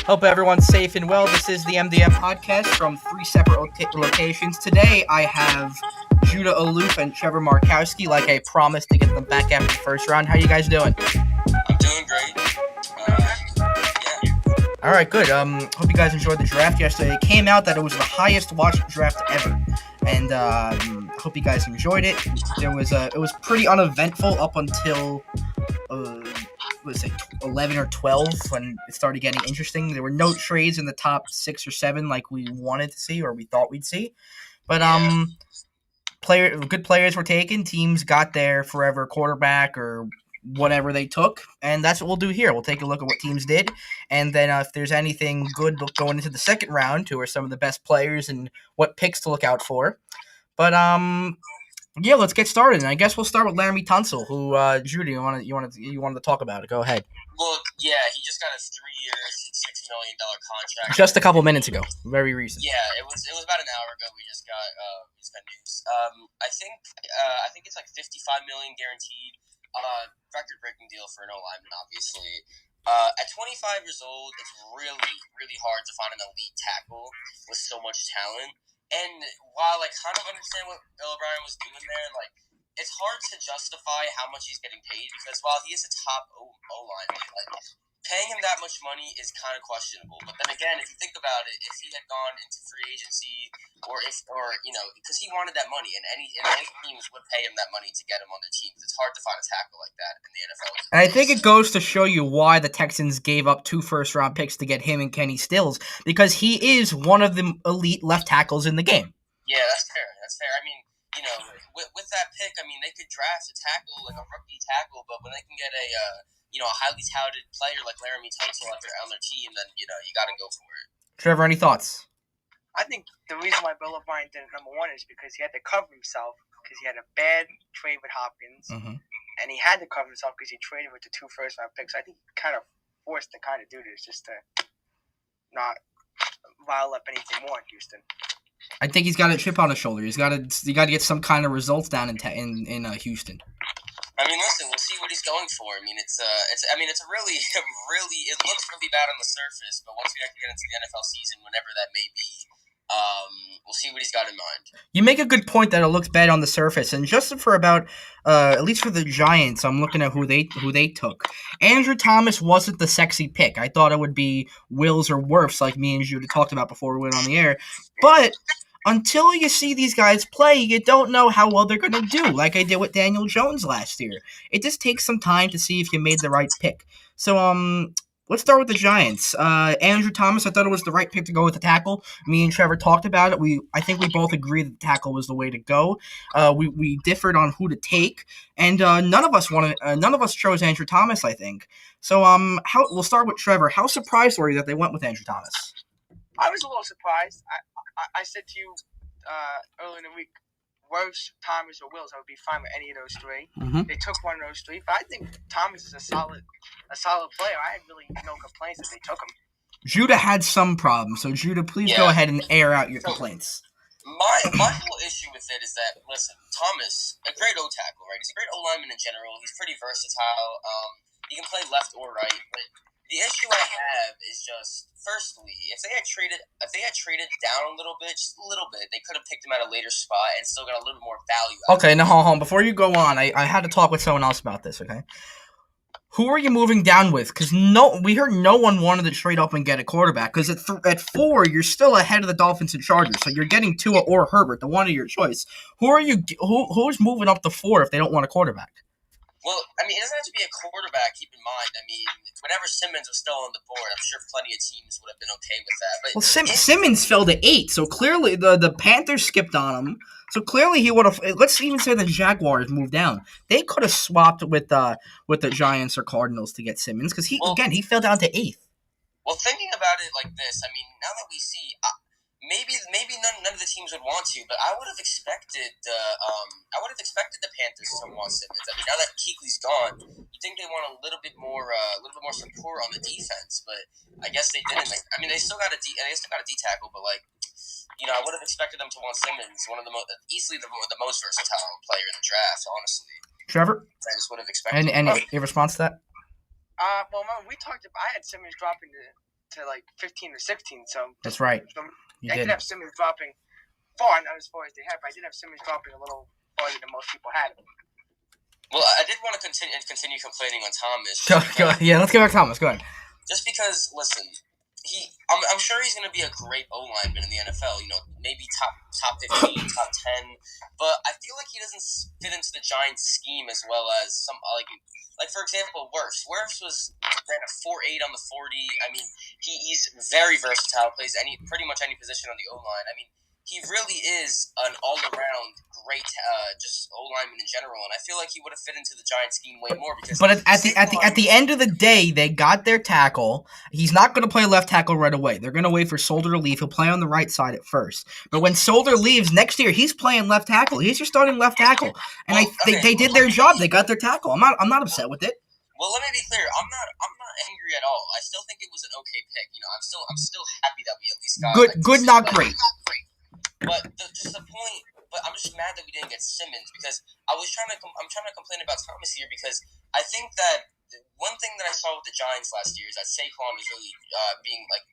Hope everyone's safe and well. This is the MDM podcast from three separate locations. Today I have Judah Aloof and Trevor Markowsky, like I promised to get them back after the first round. How you guys doing? I'm doing great. All right, good. Hope you guys enjoyed the draft yesterday. It came out that it was the highest watched draft ever, and hope you guys enjoyed it. It was pretty uneventful up until let's say 11 or 12 when it started getting interesting. There were no trades in the top 6 or 7 like we wanted to see or we thought we'd see, but good players were taken. Teams got their forever quarterback or whatever they took, and that's what we'll do here. We'll take a look at what teams did, and then if there's anything good going into the second round, who are some of the best players and what picks to look out for. But yeah, let's get started. And I guess we'll start with Laramie Tunsil, who Judy, you wanted to talk about it. Go ahead. Well, yeah, he just got a 3 years, $6 million contract. Just a couple minutes ago, very recent. Yeah, it was about an hour ago. We just got news. I think it's like $55 million guaranteed. Record-breaking deal for an O-lineman, obviously. At 25 years old, it's really, really hard to find an elite tackle with so much talent. And while I kind of understand what Bill O'Brien was doing there, like, it's hard to justify how much he's getting paid because while he is a top O-lineman, like, paying him that much money is kind of questionable. But then again, if you think about it, if he had gone into free agency because he wanted that money, and any teams would pay him that money to get him on their teams. It's hard to find a tackle like that in the NFL. And I think it goes to show you why the Texans gave up 2 first-round picks to get him and Kenny Stills, because he is one of the elite left tackles in the game. Yeah, that's fair. I mean, with that pick, I mean, they could draft a tackle, like a rookie tackle, but when they can get a highly touted player like Laramie Tunsil on their team, then, you got to go for it. Trevor, any thoughts? I think the reason why Bill O'Brien did it, number one, is because he had to cover himself because he had a bad trade with Hopkins, and he had to cover himself because he traded with the 2 first-round picks. I think he kind of forced to kind of do this just to not rile up anything more in Houston. I think he's got a chip on his shoulder. You got to get some kind of results down in Houston. I mean, listen, we'll see what he's going for. I mean, it's really, it looks really bad on the surface, but once we actually get into the NFL season, whenever that may be, we'll see what he's got in mind. You make a good point that it looks bad on the surface, and just for about, at least for the Giants, I'm looking at who they took. Andrew Thomas wasn't the sexy pick. I thought it would be Wills or Wirfs, like me and Judah talked about before we went on the air, but until you see these guys play, you don't know how well they're going to do, like I did with Daniel Jones last year. It just takes some time to see if you made the right pick. So, let's start with the Giants. Andrew Thomas, I thought it was the right pick to go with the tackle. Me and Trevor talked about it. I think we both agreed that the tackle was the way to go. We differed on who to take, and none of us chose Andrew Thomas, I think. So, we'll start with Trevor. How surprised were you that they went with Andrew Thomas? I was a little surprised. I said to you earlier in the week, Wirfs, Thomas, or Wills, I would be fine with any of those 3. They took one of those 3, but I think Thomas is a solid player. I had really no complaints that they took him. Judah had some problems, so Judah, please go ahead and air out your complaints. My whole issue with it is that, listen, Thomas, a great O-tackle, right? He's a great O-lineman in general. He's pretty versatile. He can play left or right, but the issue I have is just, firstly, if they had traded down a little bit, just a little bit, they could have picked him at a later spot and still got a little more value. Okay, now hold on. Before you go on, I had to talk with someone else about this, okay? Who are you moving down with? Because we heard no one wanted to trade up and get a quarterback. Because at 4, you're still ahead of the Dolphins and Chargers, so you're getting Tua or Herbert, the one of your choice. Who's moving up to 4 if they don't want a quarterback? Well, I mean, it doesn't have to be a quarterback, keep in mind. I mean, whenever Simmons was still on the board, I'm sure plenty of teams would have been okay with that. But Simmons fell to 8, so clearly the Panthers skipped on him. So clearly he would have. Let's even say the Jaguars moved down. They could have swapped with the Giants or Cardinals to get Simmons because he fell down to 8th. Well, thinking about it like this, I mean, now that we see. Maybe none of the teams would want to, but I would have expected the Panthers to want Simmons. I mean, now that Kuechly's gone, you think they want a little bit more support on the defense, but I guess they didn't. They still got a D tackle, but I would have expected them to want Simmons, one of the easily the most versatile player in the draft, honestly. Trevor, I just would have expected. And your response to that? Well, we talked about. I had Simmons dropping to to like 15 or 16. So that's right. I did have Simmons dropping far, not as far as they have, but I did have Simmons dropping a little farther than most people had him. Well, I did want to continue complaining on Thomas. Yeah, let's get back to Thomas. Go ahead. Just because, listen, I'm sure he's going to be a great O lineman in the NFL. You know, maybe top 15, top 10. But I feel like he doesn't fit into the Giants' scheme as well as some like for example, Wirfs. Wirfs ran a 4.8 on the 40. I mean, he's very versatile. Plays pretty much any position on the O line. I mean, he really is an all-around great, just O-lineman in general, and I feel like he would have fit into the Giants scheme way more. But at the end of the day, they got their tackle. He's not going to play left tackle right away. They're going to wait for Solder to leave. He'll play on the right side at first. But when Solder leaves next year, he's playing left tackle. He's your starting left tackle, and they did their job. They got their tackle. I'm not upset with it. Well, let me be clear. I'm not angry at all. I still think it was an okay pick. You know, I'm still happy that we at least got good, not great. But just the point. But I'm just mad that we didn't get Simmons because I'm trying to complain about Thomas here because I think that one thing that I saw with the Giants last year is that Saquon was really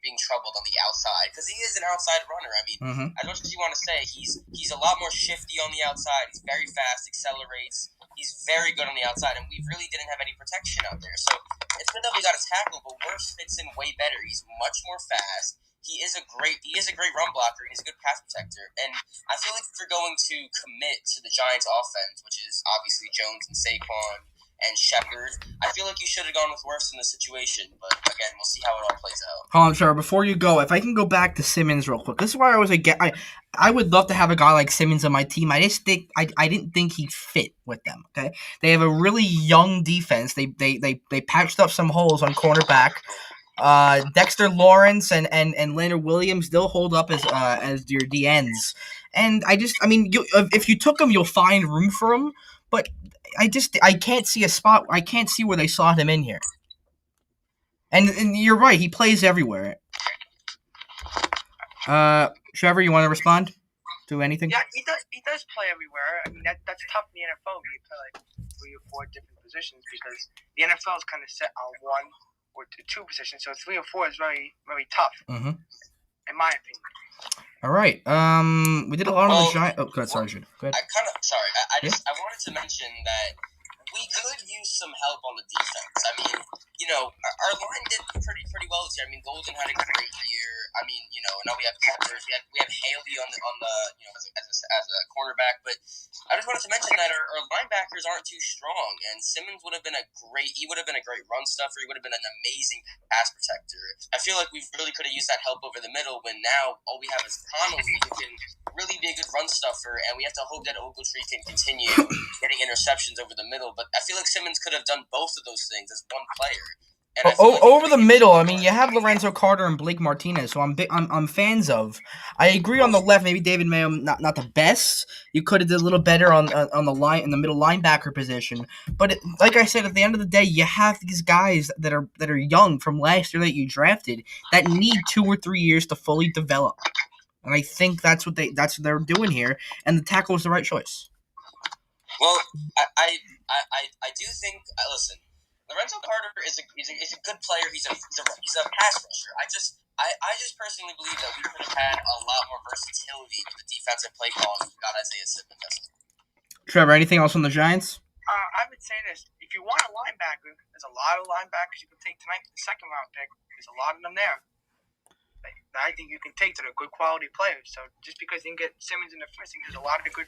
being troubled on the outside because he is an outside runner. I mean, as much as you want to say, he's a lot more shifty on the outside. He's very fast, accelerates. He's very good on the outside, and we really didn't have any protection out there. So it's good that we got a tackle, but Wirfs fits in way better. He's much more fast. He is a great run blocker. He's a good pass protector, and I feel like if you're going to commit to the Giants' offense, which is obviously Jones and Saquon and Shepard, I feel like you should have gone with Wirfs in this situation. But again, we'll see how it all plays out. Hold on, Trevor. Before you go, if I can go back to Simmons real quick, this is where I was I would love to have a guy like Simmons on my team. I just think I didn't think he'd fit with them. Okay, they have a really young defense. They patched up some holes on cornerback. Dexter Lawrence and Leonard Williams, they'll hold up as your DNs. And if you took him, you'll find room for him. But I can't see a spot. I can't see where they slot him in here. And you're right, he plays everywhere. Trevor, you want to respond to anything? Yeah, he does play everywhere. I mean, that's tough in the NFL when you play like 3 or 4 different positions because the NFL is kind of set on 1 or 2 positions, so 3 or 4 is very, very tough, in my opinion. All right. We did a lot on the Giants. Oh, go ahead. Sorry, Jude. Go ahead. I wanted to mention that we could use some help on the defense. I mean, you know, our line did pretty well this year. I mean, Golden had a great year. I mean, you know, now we have Peppers. We have Haley on the you know as a quarterback. But I just wanted to mention that our linebackers aren't too strong, and Simmons would have been a great run stuffer. He would have been an amazing pass protector. I feel like we really could have used that help over the middle. When now all we have is Connolly, who can really be a good run stuffer, and we have to hope that Ogletree can continue getting interceptions over the middle. But I feel like Simmons could have done both of those things as one player. And over the middle, I mean, you have Lorenzo Carter and Blake Martinez, so I'm fans of. I agree on the left, maybe David Mayo not the best. You could have did a little better on the line in the middle linebacker position. But like I said, at the end of the day, you have these guys that are young from last year that you drafted that need 2 or 3 years to fully develop. And I think that's what they're doing here, and the tackle was the right choice. Well, I do think. Listen, Lorenzo Carter is a good player. He's a pass rusher. I just personally believe that we could have had a lot more versatility with the defensive play calls we got Isaiah Simmons. Trevor, anything else on the Giants? I would say this: if you want a linebacker, there's a lot of linebackers you can take tonight. The 2nd round pick, there's a lot of them there. I think you can take that are good quality players. So just because you can get Simmons in the first, there's a lot of good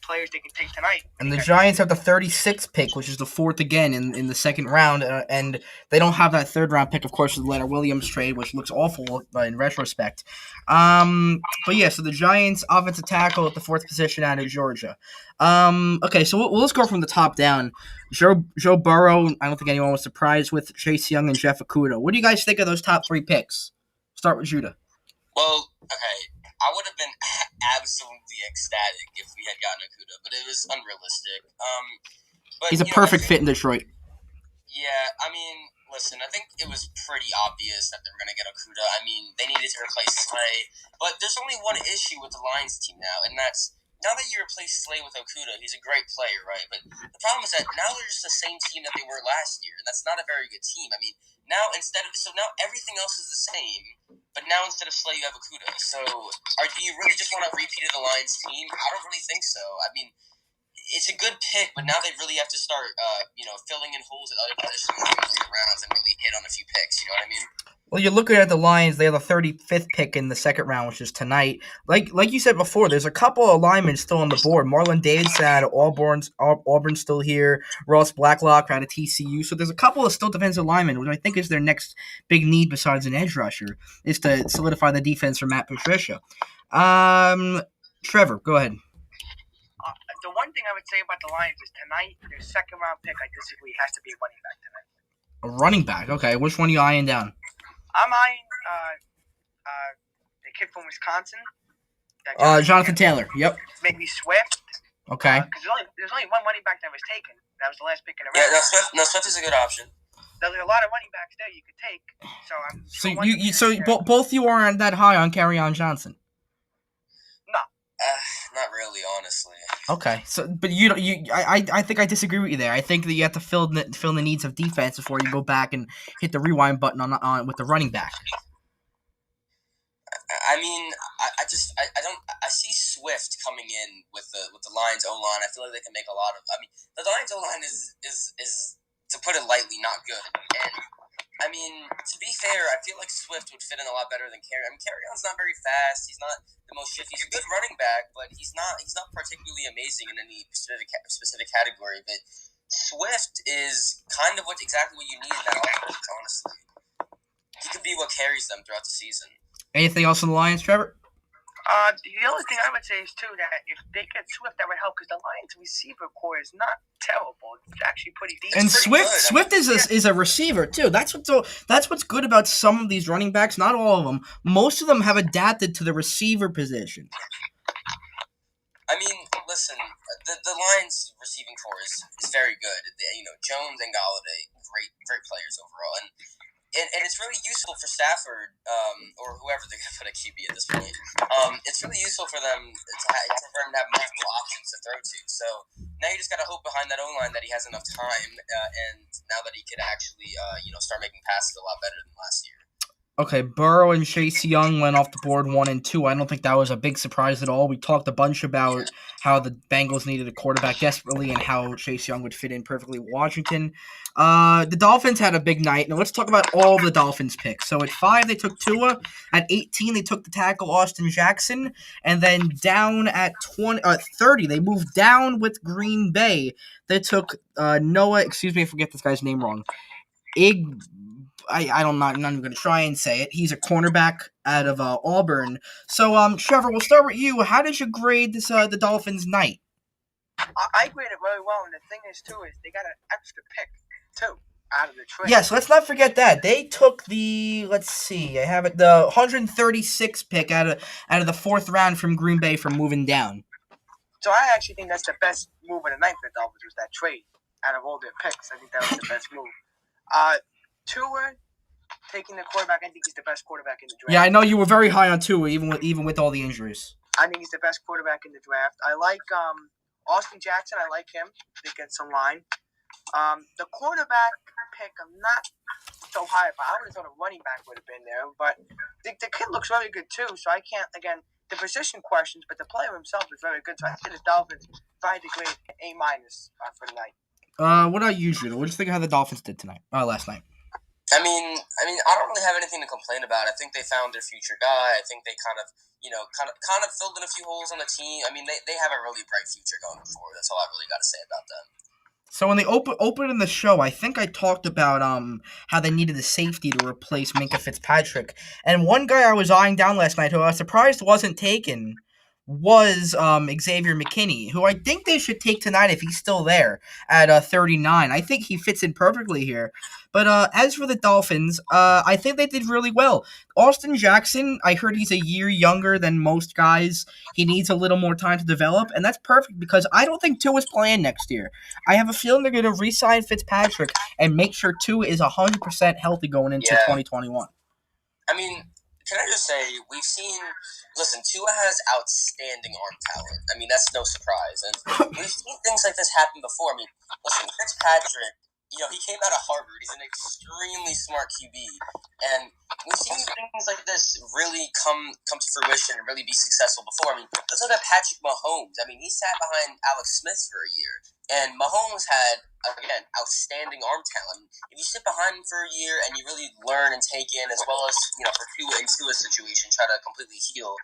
players they can take tonight. And the Giants have the 36th pick, which is the 4th again in the 2nd round, and they don't have that 3rd round pick, of course, with the Leonard Williams trade, which looks awful in retrospect. But yeah, so the Giants offensive tackle at the 4th position out of Georgia. Okay, so let's go from the top down. Joe Burrow, I don't think anyone was surprised with Chase Young and Jeff Okudah. What do you guys think of those top 3 picks? Start with Judah. Well, okay. I would have been absolutely ecstatic if we had gotten Okudah, but it was unrealistic. But he's a perfect fit in Detroit. Yeah, I mean, listen, I think it was pretty obvious that they were going to get Okudah. I mean, they needed to replace Slay, but there's only one issue with the Lions team now, and that's now that you replace Slay with Okuda, he's a great player, right? But the problem is that now they're just the same team that they were last year, and that's not a very good team. I mean, now now everything else is the same, but now instead of Slay, you have Okuda. So, do you really just want a repeat of the Lions team? I don't really think so. I mean, it's a good pick, but now they really have to start, filling in holes at other positions in the rounds and really hit on a few picks. You know what I mean? Well, you're looking at the Lions. They have the 35th pick in the second round, which is tonight. Like you said before, there's a couple of linemen still on the board. Marlon Davidson out of Auburn's still here. Ross Blacklock out of TCU. So there's a couple of still defensive linemen, which I think is their next big need besides an edge rusher, is to solidify the defense for Matt Patricia. Trevor, go ahead. The one thing I would say about the Lions is tonight, their second round pick, I disagree, has to be a running back tonight. A running back, okay. Which one are you eyeing down? I'm eyeing the kid from Wisconsin. Jonathan Taylor, yep. Maybe Swift. Okay. Because there's only one running back that was taken. That was the last pick in the round. Yeah, Swift is a good option. There's a lot of running backs there you could take. Both you aren't that high on Kerryon Johnson. No. Not really, honestly. Okay, but I think I disagree with you there. I think that you have to fill the needs of defense before you go back and hit the rewind button on with the running back. I mean, I see Swift coming in with the Lions O line. I feel like they can make a lot of. I mean, the Lions O line is to put it lightly not good. And I mean, to be fair, I feel like Swift would fit in a lot better than Kerryon. I mean, Kerryon's not very fast. He's not the most shifty. He's a good running back, but he's not particularly amazing in any specific category. But Swift is kind of exactly what you need in that offense, honestly. He could be what carries them throughout the season. Anything else on the Lions, Trevor? The only thing I would say is, too, that if they get Swift, that would help, because the Lions receiver core is not terrible. It's actually pretty decent. And Swift is a receiver, too. That's what's good about some of these running backs. Not all of them. Most of them have adapted to the receiver position. I mean, listen, the Lions receiving core is very good. Jones and Galladay, great players overall. And it's really useful for Stafford, or whoever they're going to put a QB at this point. It's really useful for them for him to have multiple options to throw to. So now you just got to hope behind that O-line that he has enough time, and now that he can actually, start making passes a lot better than last year. Okay, Burrow and Chase Young went off the board 1 and 2. I don't think that was a big surprise at all. We talked a bunch about how the Bengals needed a quarterback desperately and how Chase Young would fit in perfectly with Washington. The Dolphins had a big night. Now let's talk about all the Dolphins picks. So at 5, they took Tua. At 18, they took the tackle Austin Jackson. And then down at 30, they moved down with Green Bay. They took Noah, excuse me, I forget this guy's name wrong. I'm not even going to try and say it. He's a cornerback out of Auburn. So, Trevor, we'll start with you. How did you grade this the Dolphins' night? I grade it very well, and the thing is, too, is they got an extra pick, too, out of the trade. Yes, let's not forget that. They took the 136th pick out of the 4th round from Green Bay for moving down. So I actually think that's the best move of the night for the Dolphins, was that trade. Out of all their picks, I think that was the best move. Tua taking the quarterback, I think he's the best quarterback in the draft. Yeah, I know you were very high on Tua, even with all the injuries. I think he's the best quarterback in the draft. I like Austin Jackson. I like him. They get some line. The quarterback pick, I'm not so high about. I would have thought a running back would have been there, but the kid looks really good too. So I can't, again, the position questions, but the player himself is very good. So I think the Dolphins, if I had to grade, A- for the night. What about you, Judah? What did you think of how the Dolphins did last night? I mean, I don't really have anything to complain about. I think they found their future guy. I think they kind of filled in a few holes on the team. I mean, they have a really bright future going forward. That's all I really got to say about them. So when they opened the show, I think I talked about how they needed a safety to replace Minkah Fitzpatrick. And one guy I was eyeing down last night who I was surprised wasn't taken was Xavier McKinney, who I think they should take tonight if he's still there at 39. I think he fits in perfectly here. But as for the Dolphins, I think they did really well. Austin Jackson, I heard he's a year younger than most guys. He needs a little more time to develop, and that's perfect because I don't think Tua is playing next year. I have a feeling they're going to re-sign Fitzpatrick and make sure Tua is 100% healthy going into 2021. I mean, Can I just say, we've seen, listen, Tua has outstanding arm talent. I mean, that's no surprise. And we've seen things like this happen before. I mean, listen, Fitzpatrick, he came out of Harvard. He's an extremely smart QB. And we've seen things like this really come to fruition and really be successful before. I mean, let's look at Patrick Mahomes. I mean, he sat behind Alex Smith for a year. And Mahomes had, again, outstanding arm talent. If you sit behind him for a year and you really learn and take in, as well as, for Tua's situation, try to completely heal,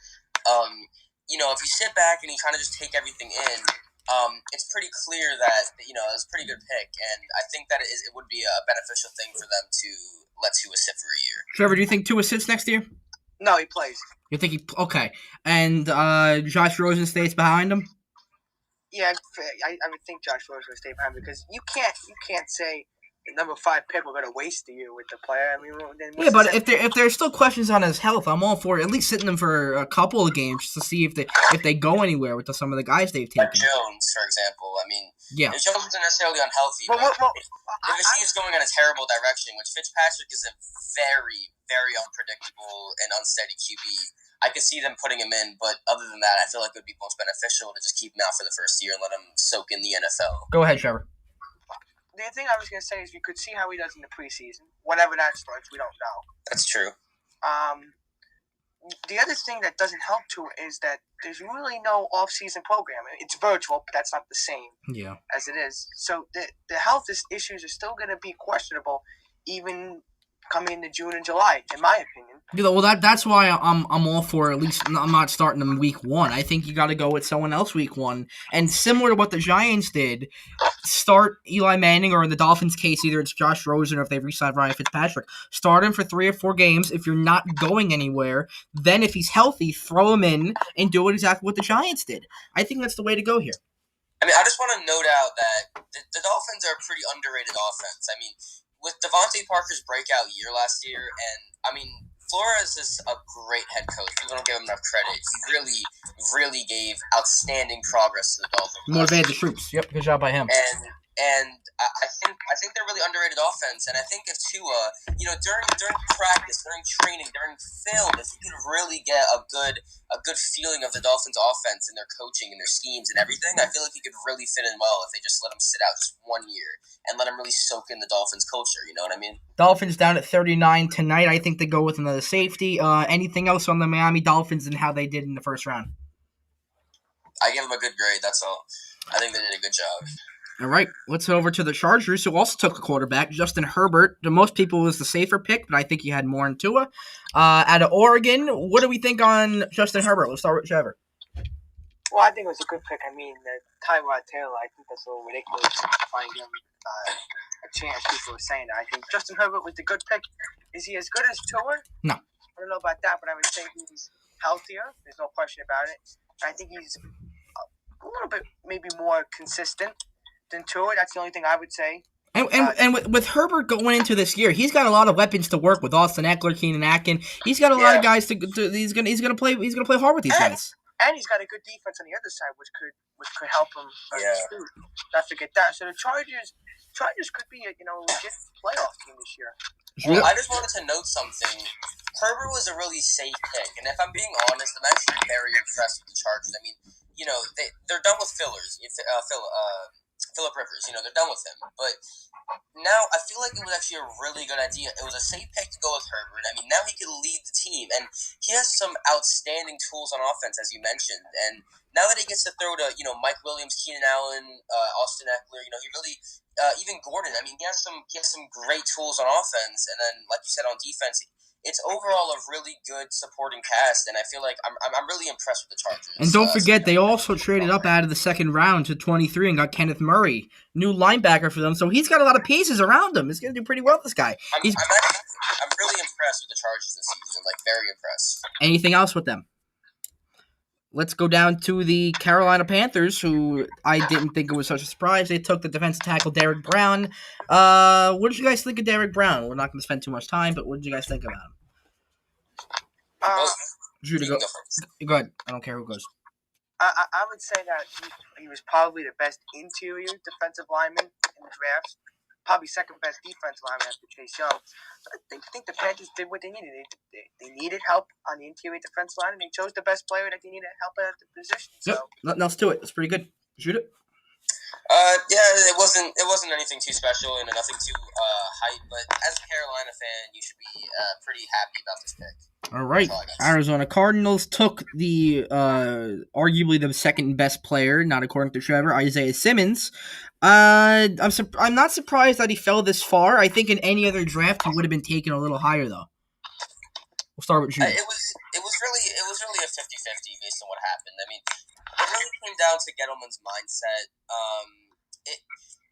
if you sit back and you kind of just take everything in, it's pretty clear that, it was a pretty good pick. And I think that it would be a beneficial thing for them to let Tua sit for a year. Trevor, do you think Tua sits next year? No, he plays. You think he... Okay. And Josh Rosen stays behind him? Yeah, I would think Josh Rosen would stay behind because you can't say the number 5 pick we're gonna waste the year with the player. I mean, yeah, but if there's still questions on his health, I'm all for at least sitting him for a couple of games just to see if they go anywhere with some of the guys they've taken. Like Jones, for example. I mean, yeah, Jones isn't necessarily unhealthy, but if he is going in a terrible direction, which Fitzpatrick is a very, very unpredictable and unsteady QB. I could see them putting him in, but other than that, I feel like it would be most beneficial to just keep him out for the first year and let him soak in the NFL. Go ahead, Trevor. The thing I was going to say is you could see how he does in the preseason. Whenever that starts, we don't know. That's true. The other thing that doesn't help too is that there's really no off-season program. It's virtual, but that's not the same as it is. So the health issues are still going to be questionable, even coming into June and July, in my opinion. Yeah, well, that's why I'm all for, at least I'm not starting them week 1. I think you got to go with someone else week 1. And similar to what the Giants did, start Eli Manning, or in the Dolphins' case, either it's Josh Rosen or if they re-sign Ryan Fitzpatrick. Start him for 3 or 4 games. If you're not going anywhere, then if he's healthy, throw him in and do exactly what the Giants did. I think that's the way to go here. I mean, I just want to note out that the Dolphins are a pretty underrated offense. I mean, with Devontae Parker's breakout year last year, and, I mean, Flores is a great head coach. People don't give him enough credit. He really, really gave outstanding progress to the Dolphins. Motivated the troops. Yep, good job by him. And I think they're really underrated offense. And I think if Tua, during practice, during training, during film, if he could really get a good feeling of the Dolphins' offense and their coaching and their schemes and everything, I feel like he could really fit in well if they just let him sit out just 1 year and let him really soak in the Dolphins' culture. You know what I mean? Dolphins down at 39 tonight. I think they go with another safety. Anything else on the Miami Dolphins and how they did in the first round? I give them a good grade. That's all. I think they did a good job. All right, let's head over to the Chargers, who also took a quarterback, Justin Herbert. To most people, was the safer pick, but I think he had more in Tua. Out of Oregon, what do we think on Justin Herbert? Let's start with Trevor. Well, I think it was a good pick. I mean, Tyrod Taylor, I think that's a little ridiculous to find him a chance. People were saying that. I think Justin Herbert was the good pick. Is he as good as Tua? No. I don't know about that, but I would say he's healthier. There's no question about it. I think he's a little bit maybe more consistent than Tua. That's the only thing I would say. And with Herbert going into this year, he's got a lot of weapons to work with. Austin Eckler, Keenan Allen. He's got a lot of guys to he's gonna play hard with these guys. And he's got a good defense on the other side, which could help him too. Not forget that. So the Chargers could be a legit playoff team this year. Well, I just wanted to note something. Herbert was a really safe pick, and if I'm being honest, I'm actually very impressed with the Chargers. I mean, they're done with fillers. Phillip Rivers, they're done with him. But now I feel like it was actually a really good idea. It was a safe pick to go with Herbert. I mean, now he can lead the team, and he has some outstanding tools on offense, as you mentioned. And now that he gets to throw to, Mike Williams, Keenan Allen, Austin Eckler, he really, even Gordon. I mean, he has some great tools on offense, and then, like you said, on defense. It's overall a really good supporting cast, and I feel like I'm really impressed with the Chargers. And don't forget, they also traded up out of the second round to 23 and got Kenneth Murray, new linebacker for them. So he's got a lot of pieces around him. He's going to do pretty well, this guy. I'm really impressed with the Chargers this season, very impressed. Anything else with them? Let's go down to the Carolina Panthers, who I didn't think it was such a surprise. They took the defensive tackle, Derrick Brown. What did you guys think of Derrick Brown? We're not going to spend too much time, but what did you guys think about him? Judy, go ahead. I don't care who goes. I would say that he was probably the best interior defensive lineman in the draft. probably second best defense lineman after Chase Young. So I think the Panthers did what they needed. They needed help on the interior defense line, and they chose the best player that they needed help at the position. So nothing else to it. It's pretty good. Shoot it. Yeah, it wasn't anything too special and nothing too hype, but as a Carolina fan, you should be pretty happy about this pick. All right, Arizona Cardinals took the arguably the second best player, not according to Trevor, Isaiah Simmons. I'm not surprised that he fell this far. I think in any other draft he would have been taken a little higher though. We'll start with you. It was really a 50-50 based on what happened. I mean, it really came down to Gettleman's mindset.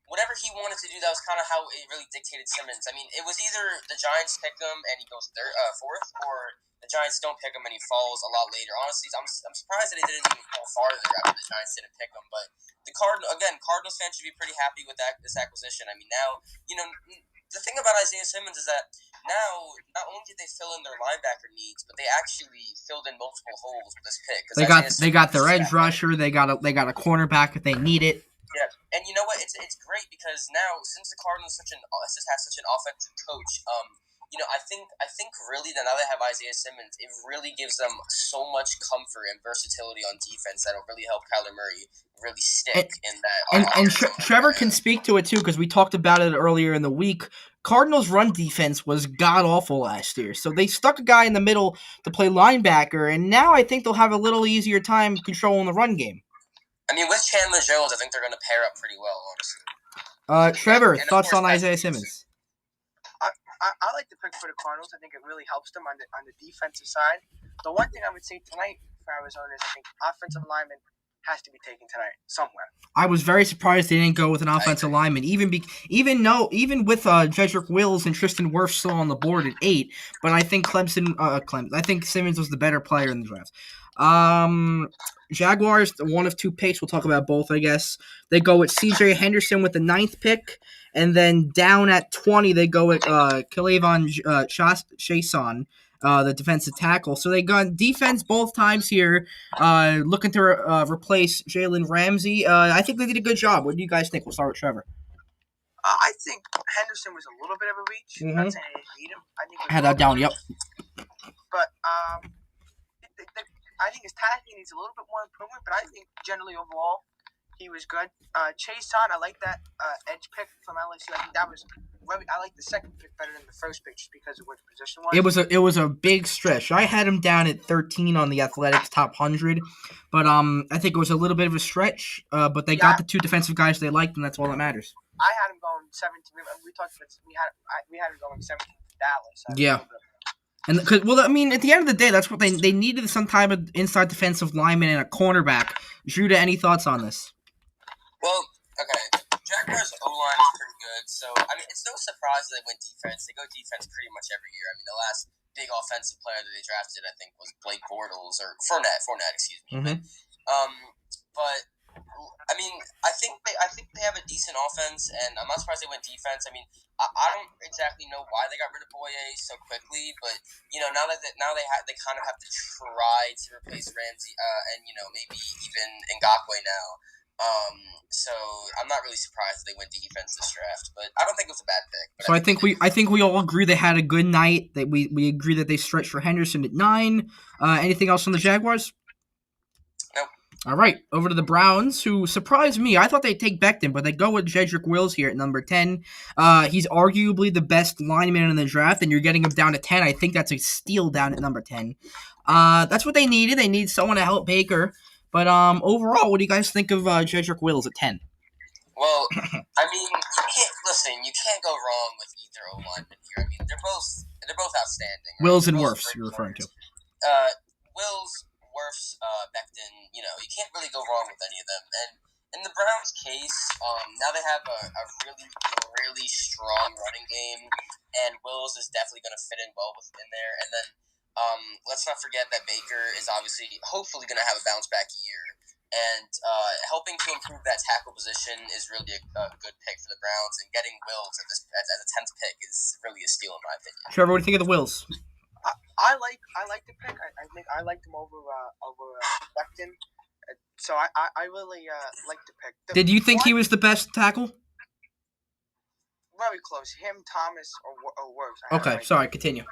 Whatever he wanted to do, that was kind of how it really dictated Simmons. I mean, it was either the Giants pick him and he goes fourth, or the Giants don't pick him and he falls a lot later. Honestly, I'm surprised that he didn't even fall farther after the Giants didn't pick him. But Cardinals fans should be pretty happy with this acquisition. I mean, now, the thing about Isaiah Simmons is that now not only did they fill in their linebacker needs, but they actually filled in multiple holes with this pick. They got their edge rusher. They got a cornerback if they need it. Yeah, and you know what? It's great because now since the Cardinals have such an offensive coach, I think really that now they have Isaiah Simmons, it really gives them so much comfort and versatility on defense that'll really help Kyler Murray really stick in that. And Trevor can speak to it too because we talked about it earlier in the week. Cardinals' run defense was god awful last year, so they stuck a guy in the middle to play linebacker, and now I think they'll have a little easier time controlling the run game. I mean, with Chandler Jones, I think they're going to pair up pretty well, honestly. Trevor, thoughts on Isaiah Simmons? I like the pick for the Cardinals. I think it really helps them on the defensive side. The one thing I would say tonight for Arizona is I think offensive lineman has to be taken tonight somewhere. I was very surprised they didn't go with an offensive lineman, even with Jedrick Wills and Tristan Wirfs still on the board at 8. But I think I think Simmons was the better player in the draft. Jaguars, one of two picks. We'll talk about both, I guess. They go with C.J. Henderson with the 9th pick, and then down at 20, they go with K'Lavon Chaisson, the defensive tackle. So they got defense both times here, looking to replace Jalen Ramsey. I think they did a good job. What do you guys think? We'll start with Trevor. I think Henderson was a little bit of a reach. Mm-hmm. Not saying I didn't need him. I had that down, yep. But I think his tackling needs a little bit more improvement, but I think generally overall he was good. Chaisson, I like that edge pick from LSU. I think I like the second pick better than the first pick just because of what the position was. It was a big stretch. I had him down at 13 on the Athletics top 100, but I think it was a little bit of a stretch. But they got the two defensive guys they liked, and that's all that matters. I had him going 17. We talked about we had him going 17 to Dallas. Yeah. And at the end of the day, that's what they needed, some type of inside defensive lineman and a cornerback. Judah, any thoughts on this? Well, okay. Jaguars' O-line is pretty good, so, I mean, it's no surprise that they went defense. They go defense pretty much every year. I mean, the last big offensive player that they drafted, I think, was Blake Bortles, or Fournette, excuse me. Mm-hmm. But, I mean, I think they have a decent offense, and I'm not surprised they went defense. I mean, I don't exactly know why they got rid of Boye so quickly, but now they kind of have to try to replace Ramsey and maybe even Ngakoue now. So I'm not really surprised they went defense this draft, but I don't think it was a bad pick. So I think we all agree they had a good night. That we agree that they stretched for Henderson at 9. Anything else on the Jaguars? Nope. All right, over to the Browns, who surprised me. I thought they'd take Becton, but they go with Jedrick Wills here at number 10. He's arguably the best lineman in the draft, and you're getting him down to 10. I think that's a steal down at number 10. That's what they needed. They need someone to help Baker. But overall, what do you guys think of Jedrick Wills at 10? Well, I mean, you can't go wrong with either O-lineman here. I mean, they're both outstanding. Right? Wills and Wirfs, you're referring to. Wills, Wirfs, Becton, you can't really go wrong with any of them. And in the Browns' case, now they have a really, really strong running game, and Wills is definitely going to fit in well within there. And then let's not forget that Baker is hopefully going to have a bounce-back year. And helping to improve that tackle position is really a good pick for the Browns. And getting Wills as a 10th pick is really a steal in my opinion. Trevor, what do you think of the Wills? I like the pick. I think I liked him over Becton. So I really like the pick. Did you think he was the best tackle? very close. Him, Thomas, or worse. Okay, sorry. Continue.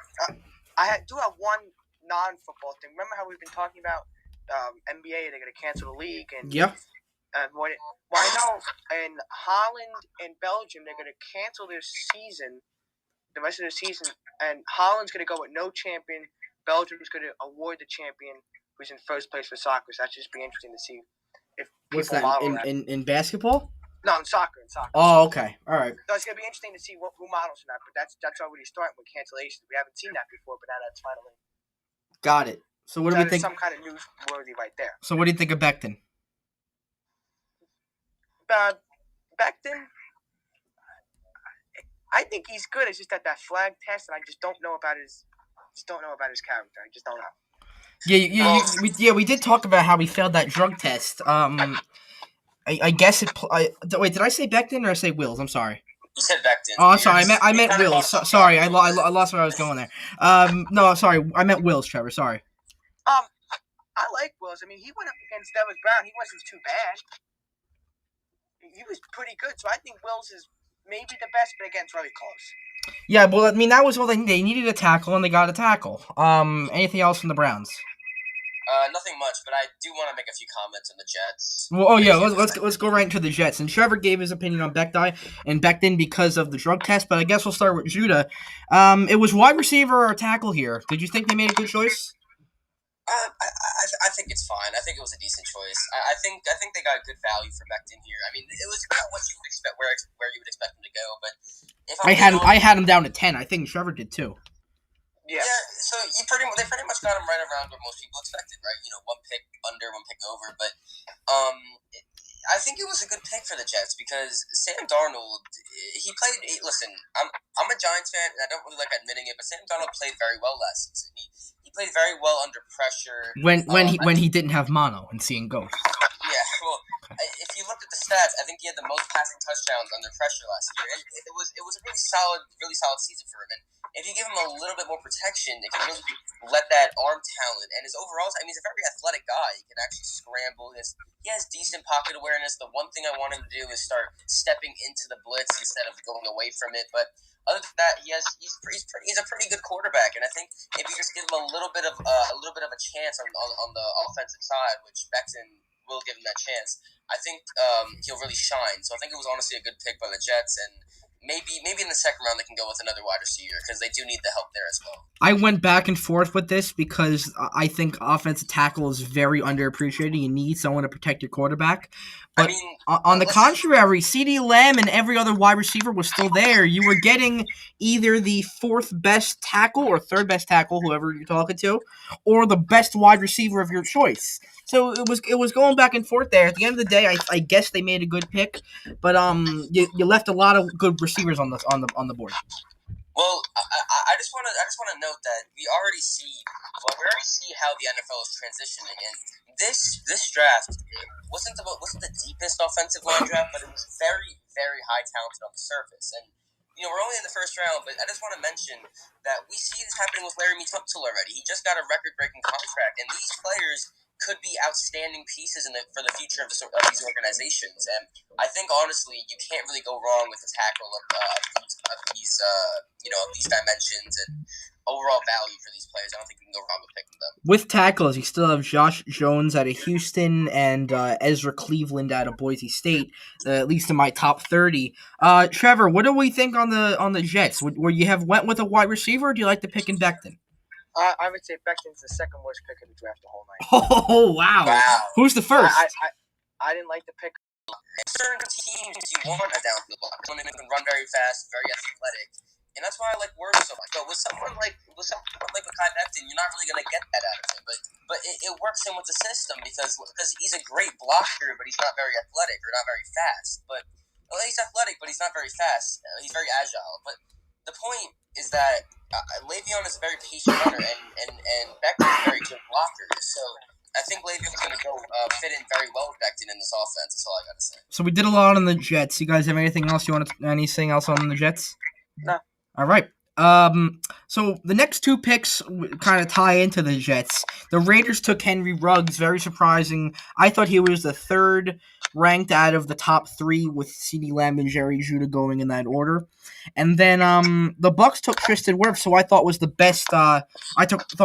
I do have one non-football thing. Remember how we've been talking about NBA? They're going to cancel the league, and I know in Holland and Belgium they're going to cancel their season, the rest of the season, and Holland's going to go with no champion. Belgium's going to award the champion who's in first place for soccer. So that should just be interesting to see if people What's that model in basketball? No, in soccer. Oh, okay. All right. So it's going to be interesting to see who models from that. But that's already starting with cancellations. We haven't seen that before, but now that's finally. Got it. So what do we think? Some kind of newsworthy right there. So what do you think of Becton? Becton, I think he's good. It's just that flag test, and I just don't know about his character. I just don't know. Yeah, we did talk about how he failed that drug test. I guess it. Wait, did I say Becton or did I say Wills? I'm sorry. You said Becton. Oh, I'm sorry. I meant Wills. Sorry, I lost where I was going there. No, sorry. I meant Wills, Trevor. Sorry. I like Wills. I mean, he went up against Devin Brown. He wasn't too bad. He was pretty good. So I think Wills is maybe the best, but again, it's really close. Yeah, well, I mean, that was all they needed a tackle, and they got a tackle. Anything else from the Browns? Nothing much, but I do want to make a few comments on the Jets. Well, let's go right into the Jets. And Trevor gave his opinion on Becton because of the drug test, but I guess we'll start with Judah. It was wide receiver or tackle here. Did you think they made a good choice? I think it's fine. I think it was a decent choice. I think they got good value for Becton here. I mean, it was about what you would expect, where you would expect him to go. But if I had him down to 10. I think Trevor did too. Yeah. So they pretty much got him right around what most people expected, right? You know, one pick under, one pick over. But I think it was a good pick for the Jets because Sam Darnold, he played. Listen, I'm a Giants fan, and I don't really like admitting it, but Sam Darnold played very well last season. He played very well under pressure. When he didn't have mono and seeing ghosts. Yeah, well, if you looked at the stats, I think he had the most passing touchdowns under pressure last year, and it was a really solid season for him. And if you give him a little bit more protection, it can really let that arm talent and his overall. I mean, he's a very athletic guy. He can actually scramble. He has decent pocket awareness. The one thing I want him to do is start stepping into the blitz instead of going away from it. But other than that, he's a pretty good quarterback, and I think if you just give him a little bit of a chance on the offensive side, which Becton will give him that chance, I think he'll really shine. So I think it was honestly a good pick by the Jets, and maybe in the second round they can go with another wide receiver because they do need the help there as well. I went back and forth with this because I think offensive tackle is very underappreciated. You need someone to protect your quarterback. But on the contrary, CeeDee Lamb and every other wide receiver was still there. You were getting either the fourth best tackle or third best tackle, whoever you're talking to, or the best wide receiver of your choice. So it was going back and forth there. At the end of the day, I guess they made a good pick, but you left a lot of good receivers on the board. Well, I just want to note that we already see how the NFL is transitioning, and this draft wasn't the deepest offensive line draft, but it was very, very high talented on the surface. And we're only in the first round, but I just want to mention that we see this happening with Laramie Tunsil already. He just got a record-breaking contract, and these players could be outstanding pieces for the future of these organizations. And I think, honestly, you can't really go wrong with a tackle of these dimensions and overall value for these players. I don't think you can go wrong with picking them. With tackles, you still have Josh Jones out of Houston and Ezra Cleveland out of Boise State, at least in my top 30. Trevor, what do we think on the Jets? Would you have went with a wide receiver, or do you like the pick in Becton? I would say Becton's the second worst pick of the draft the whole night. Oh, wow. Who's the first? I didn't like the pick. In certain teams, you want a downfield blocker. Someone who can run very fast, very athletic. And that's why I like Word so much. But with someone like Mekhi Becton, you're not really going to get that out of him. But it works in with the system because he's a great blocker, but he's not very athletic or not very fast. He's athletic, but he's not very fast. He's very agile. But the point is that Le'Veon is a very patient runner, and Becton is a very good blocker. So I think Le'Veon's going to go fit in very well with Becton in this offense. That's all I got to say. So we did a lot on the Jets. You guys have anything else anything else on the Jets? No. All right. So the next two picks kind of tie into the Jets. The Raiders took Henry Ruggs, very surprising. I thought he was the third ranked out of the top 3 with CeeDee Lamb and Jerry Jeudy going in that order. And then the Bucks took Tristan Wirfs, who I thought was the best. Thought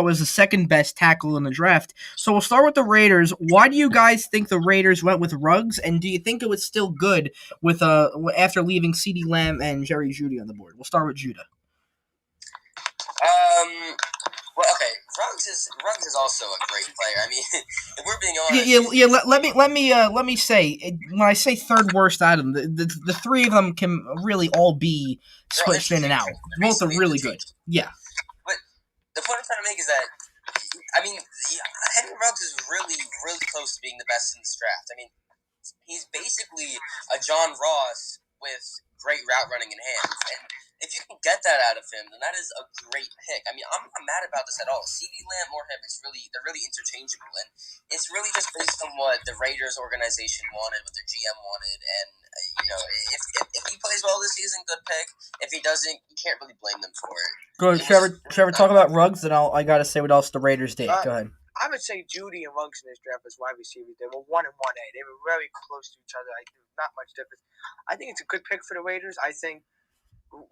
was the second best tackle in the draft. So we'll start with the Raiders. Why do you guys think the Raiders went with Ruggs, and do you think it was still good with after leaving CeeDee Lamb and Jerry Jeudy on the board? We'll start with Judah. Well, okay, Ruggs is also a great player. I mean, if we're being honest, Let me say, when I say third worst out of them, the 3 of them can really all be switched in and out. Both are really good. Yeah. But the point I'm trying to make is that, I mean, Henry Ruggs is really, really close to being the best in this draft. I mean, he's basically a John Ross with great route running in hand. And if you can get that out of him, then that is a great pick. I mean, I'm not mad about this at all. CeeDee Lamb or him, they're really interchangeable, and it's really just based on what the Raiders organization wanted, what their GM wanted, and if he plays well this season, good pick. If he doesn't, you can't really blame them for it. Go ahead, Trevor. Talk about Ruggs, and I gotta say what else the Raiders did. Go ahead. I would say Jeudy and Ruggs in this draft as wide receivers. They were 1 and 1A. They were very close to each other. Not much difference. I think it's a good pick for the Raiders. I think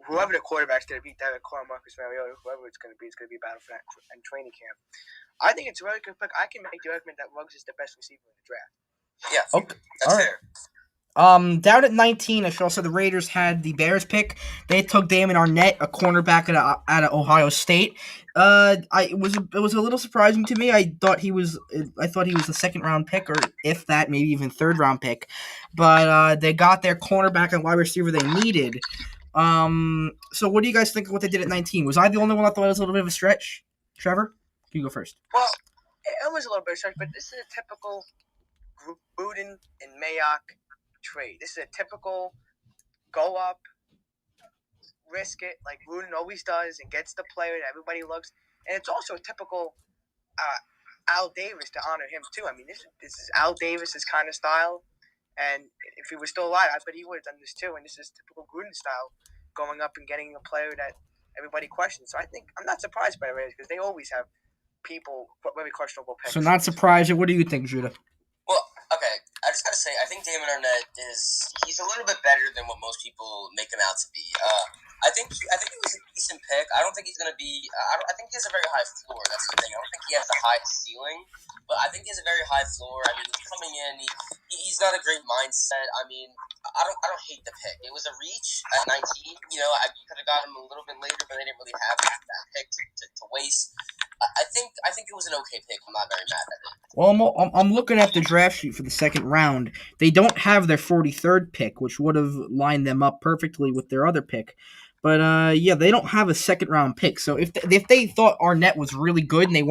whoever the quarterback's going to beat Derek Carr, Marcus Mariota, whoever it's going to be a battle for that in training camp. I think it's a really good pick. I can make the argument that Ruggs is the best receiver in the draft. Yeah, okay. That's fair. Down at 19, I should also say the Raiders had the Bears pick. They took Damon Arnett, a cornerback out of Ohio State. It was a little surprising to me. I thought he was a second round pick, or if that, maybe even third round pick. But they got their cornerback and wide receiver they needed. So what do you guys think of what they did at 19? Was I the only one that thought it was a little bit of a stretch? Trevor, you go first. Well, it was a little bit of a stretch, but this is a typical Gruden and Mayock trade. This is a typical go up, risk it, like Gruden always does, and gets the player that everybody loves. And it's also a typical Al Davis to honor him too. I mean, this is Al Davis's kind of style. And if he was still alive, I bet he would have done this too. And this is typical Gruden style, going up and getting a player that everybody questions. So I think I'm not surprised by the Raiders because they always have people very questionable picks. So not surprised. What do you think, Judah? Well, okay. I just gotta say, I think Damon Arnett he's a little bit better than what most people make him out to be. I think it was a decent pick. I don't think he's gonna be. I think he has a very high floor. That's the thing. I don't think he has a high ceiling, but I think he has a very high floor. I mean, he's coming in. He's got a great mindset. I mean, I don't hate the pick. It was a reach at 19. I could have got him a little bit later, but they didn't really have that pick to waste. I think it was an okay pick. I'm not very mad at it. Well, I'm looking at the draft sheet for the second round. They don't have their 43rd pick, which would have lined them up perfectly with their other pick. But they don't have a second round pick. So if they thought Arnett was really good and they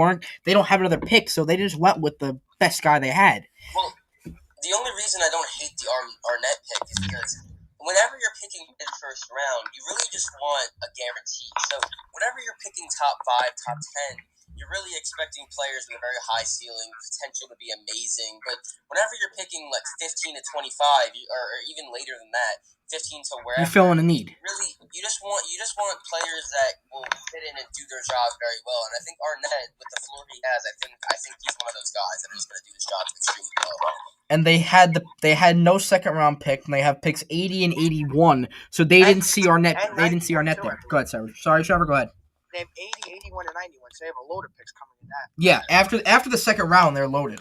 don't have another pick. So they just went with the best guy they had. Well, the only reason I don't hate the Arnett pick is because whenever you're picking mid-first round, you really just want a guarantee. So whenever you're picking top 5, top 10, you're really expecting players with a very high ceiling, potential to be amazing. But whenever you're picking like 15 to 25, or even later than that, 15 to wherever, you're filling a need. Really, you just want players that will fit in and do their job very well. And I think Arnett, with the floor he has, I think he's one of those guys that is going to do his job extremely well. And they had no second round pick, and they have picks 80 and 81. So they didn't see Arnett. They didn't see Arnett there. Go ahead, Trevor. Sorry, Trevor. Go ahead. They have 80, 81, and 91, so they have a load of picks coming in that. Yeah, after the second round, they're loaded.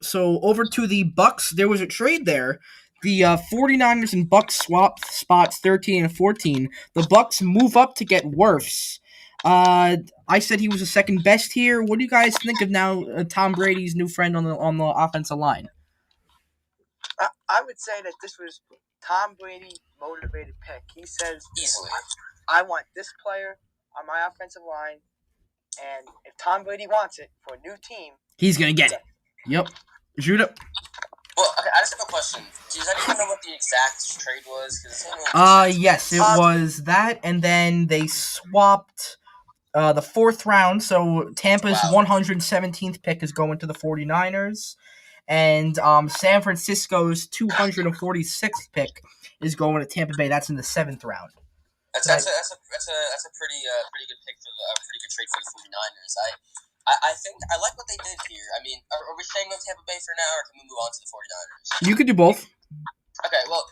So over to the Bucks, there was a trade there. The 49ers and Bucks swapped spots 13 and 14. The Bucks move up to get Wirfs. I said he was the second best here. What do you guys think of now Tom Brady's new friend on the offensive line? I would say that this was Tom Brady motivated pick. He says easily, I want this player on my offensive line, and if Tom Brady wants it for a new team, he's gonna get it. Yep. Shoot up. Well, okay, I just have a question. Does anyone know what the exact trade was? Yes, it was that, and then they swapped the 4th round. So Tampa's 117th pick is going to the 49ers, and San Francisco's 246th pick is going to Tampa Bay. That's in the 7th round. That's a pretty good pick for a pretty good trade for the 49ers. I think I like what they did here. I mean, are we staying on Tampa Bay for now, or can we move on to the 49ers? You could do both. Okay, well,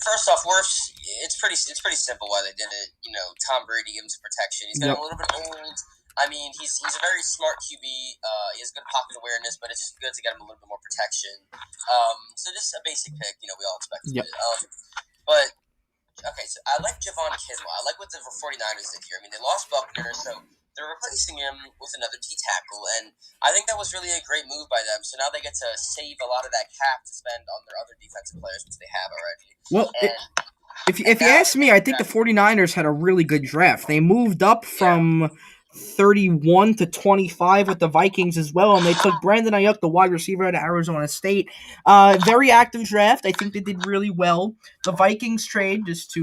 first off, it's pretty simple why they did it. You know, Tom Brady gives protection. He's getting a little bit old. I mean, he's a very smart QB. He has good pocket awareness, but it's just good to get him a little bit more protection. So just a basic pick. You know, we all expected it. But okay, so I like Javon Kinlaw. I like what the 49ers did here. I mean, they lost Buckner, so they're replacing him with another D tackle, and I think that was really a great move by them. So now they get to save a lot of that cap to spend on their other defensive players, which they have already. Well, if you ask me, I think the 49ers had a really good draft. They moved up from 31 to 25 with the Vikings as well, and they took Brandon Ayuk, the wide receiver out of Arizona State. Very active draft. I think they did really well. The Vikings trade just to.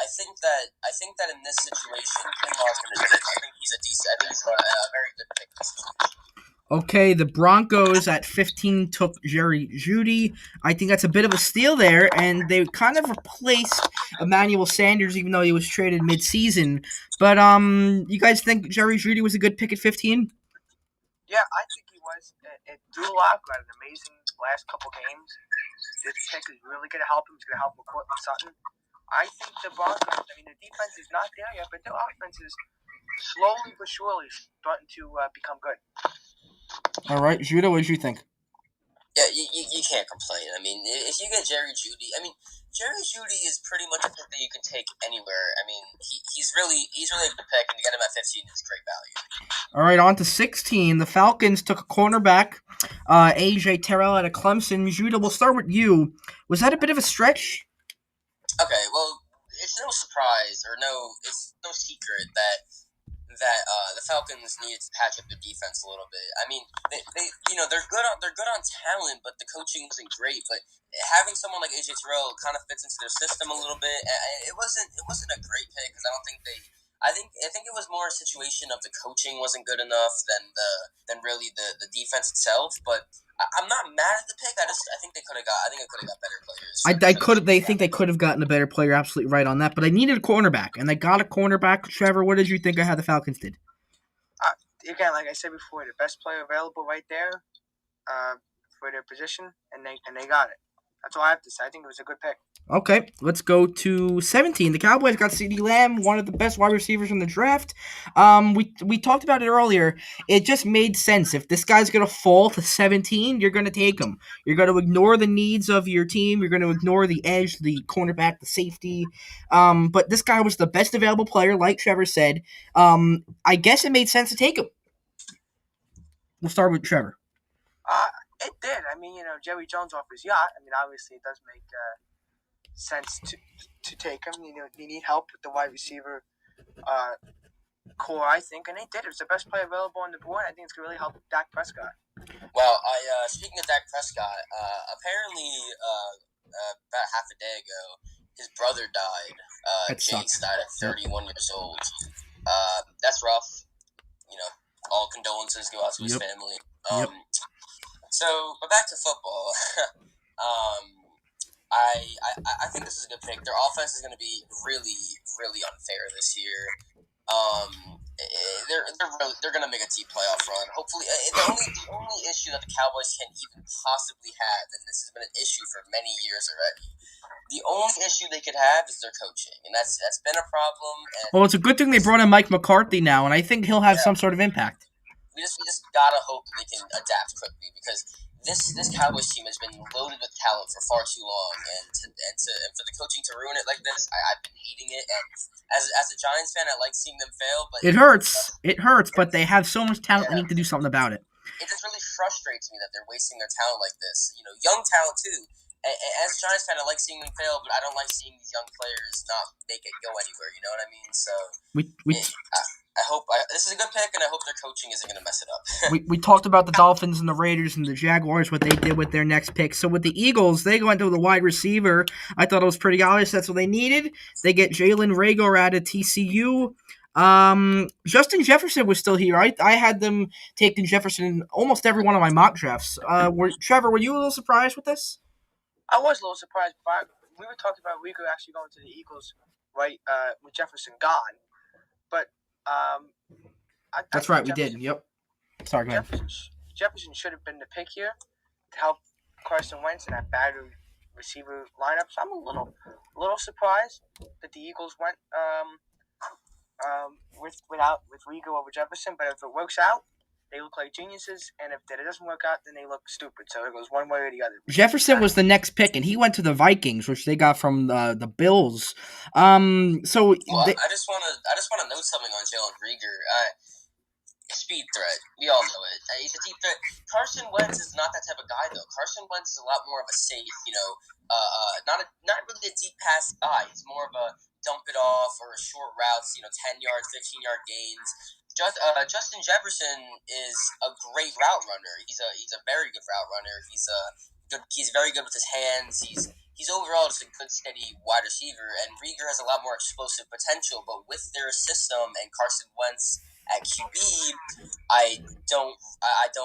I think that in this situation, Kinlaw's going to do it. I think he's a decent. I think he's a very good pick in this situation. Okay, the Broncos at 15 took Jerry Jeudy. I think that's a bit of a steal there, and they kind of replaced Emmanuel Sanders, even though he was traded mid-season. But you guys think Jerry Jeudy was a good pick at 15? Yeah, I think he was. Drew Lock had an amazing last couple games. This pick is really going to help him. It's going to help Courtland Sutton. I think the Broncos, I mean, the defense is not there yet, but their offense is slowly but surely starting to become good. All right, Judah, what did you think? Yeah, you can't complain. I mean, if you get Jerry Jeudy, Jerry Jeudy is pretty much a pick that you can take anywhere. I mean, he's really a good pick, and to get him at 15 is great value. All right, on to 16. The Falcons took a cornerback, AJ Terrell out of Clemson. Judah, we'll start with you. Was that a bit of a stretch? Okay, well, it's no surprise it's no secret that the Falcons needed to patch up their defense a little bit. I mean, they they're good on talent, but the coaching wasn't great. But having someone like AJ Terrell kind of fits into their system a little bit. It wasn't a great pick because I don't think they. I think it was more a situation of the coaching wasn't good enough than really the defense itself. But I'm not mad at the pick. I think they could have got. I think it could have got better players. They think they could have gotten a better player. Absolutely right on that. But I needed a cornerback, and they got a cornerback. Trevor, what did you think of how the Falcons did? Again, like I said before, the best player available right there for their position, and they got it. That's all I have to say. I think it was a good pick. Okay, let's go to 17. The Cowboys got CeeDee Lamb, one of the best wide receivers in the draft. We talked about it earlier. It just made sense. If this guy's going to fall to 17, you're going to take him. You're going to ignore the needs of your team. You're going to ignore the edge, the cornerback, the safety. But this guy was the best available player, like Trevor said. I guess it made sense to take him. We'll start with Trevor. It did. I mean, Jerry Jones off his yacht. I mean, obviously it does make sense to take him. You need help with the wide receiver core, I think, and they did. It was the best player available on the board. I think it's going to really help Dak Prescott. Well, speaking of Dak Prescott, apparently about half a day ago, his brother died. Jace died at 31 years old. That's rough. All condolences go out to his family. So, but back to football. I think this is a good pick. Their offense is going to be really, really unfair this year. They're going to make a deep playoff run. Hopefully, the only issue that the Cowboys can even possibly have, and this has been an issue for many years already, the only issue they could have is their coaching, and that's been a problem. Well, it's a good thing they brought in Mike McCarthy now, and I think he'll have some sort of impact. We just gotta hope that they can adapt quickly because this Cowboys team has been loaded with talent for far too long, and for the coaching to ruin it like this, I've been hating it. And as a Giants fan, I like seeing them fail, but it hurts. It hurts, but they have so much talent. They need to do something about it. It just really frustrates me that they're wasting their talent like this. Young talent too. As a Giants fan, I like seeing them fail, but I don't like seeing these young players not make it go anywhere. You know what I mean? So I hope this is a good pick, and I hope their coaching isn't going to mess it up. we talked about the Dolphins and the Raiders and the Jaguars, what they did with their next pick. So with the Eagles, they went to the wide receiver. I thought it was pretty obvious that's what they needed. They get Jalen Reagor out of TCU. Justin Jefferson was still here. I had them taking Jefferson in almost every one of my mock drafts. Trevor, were you a little surprised with this? I was a little surprised, but we were talking about Reagor actually going to the Eagles, right, with Jefferson gone. But That's right, we did. Yep. Sorry, go ahead. Jefferson should have been the pick here to help Carson Wentz in that bad receiver lineup. So I'm a little surprised that the Eagles went with Rieger over Jefferson. But if it works out, they look like geniuses, and if it doesn't work out, then they look stupid. So it goes one way or the other. Jefferson was the next pick, and he went to the Vikings, which they got from the Bills. I just want to note something on Jalen Rieger. Speed threat. We all know it. He's a deep threat. Carson Wentz is not that type of guy, though. Carson Wentz is a lot more of a safe, not really a deep pass guy. He's more of a dump it off or short routes, 10 yards, 15-yard gains. Justin Jefferson is a great route runner. He's a very good route runner. He's very good with his hands. He's overall just a good, steady wide receiver. And Rieger has a lot more explosive potential. But with their system and Carson Wentz at QB, I don't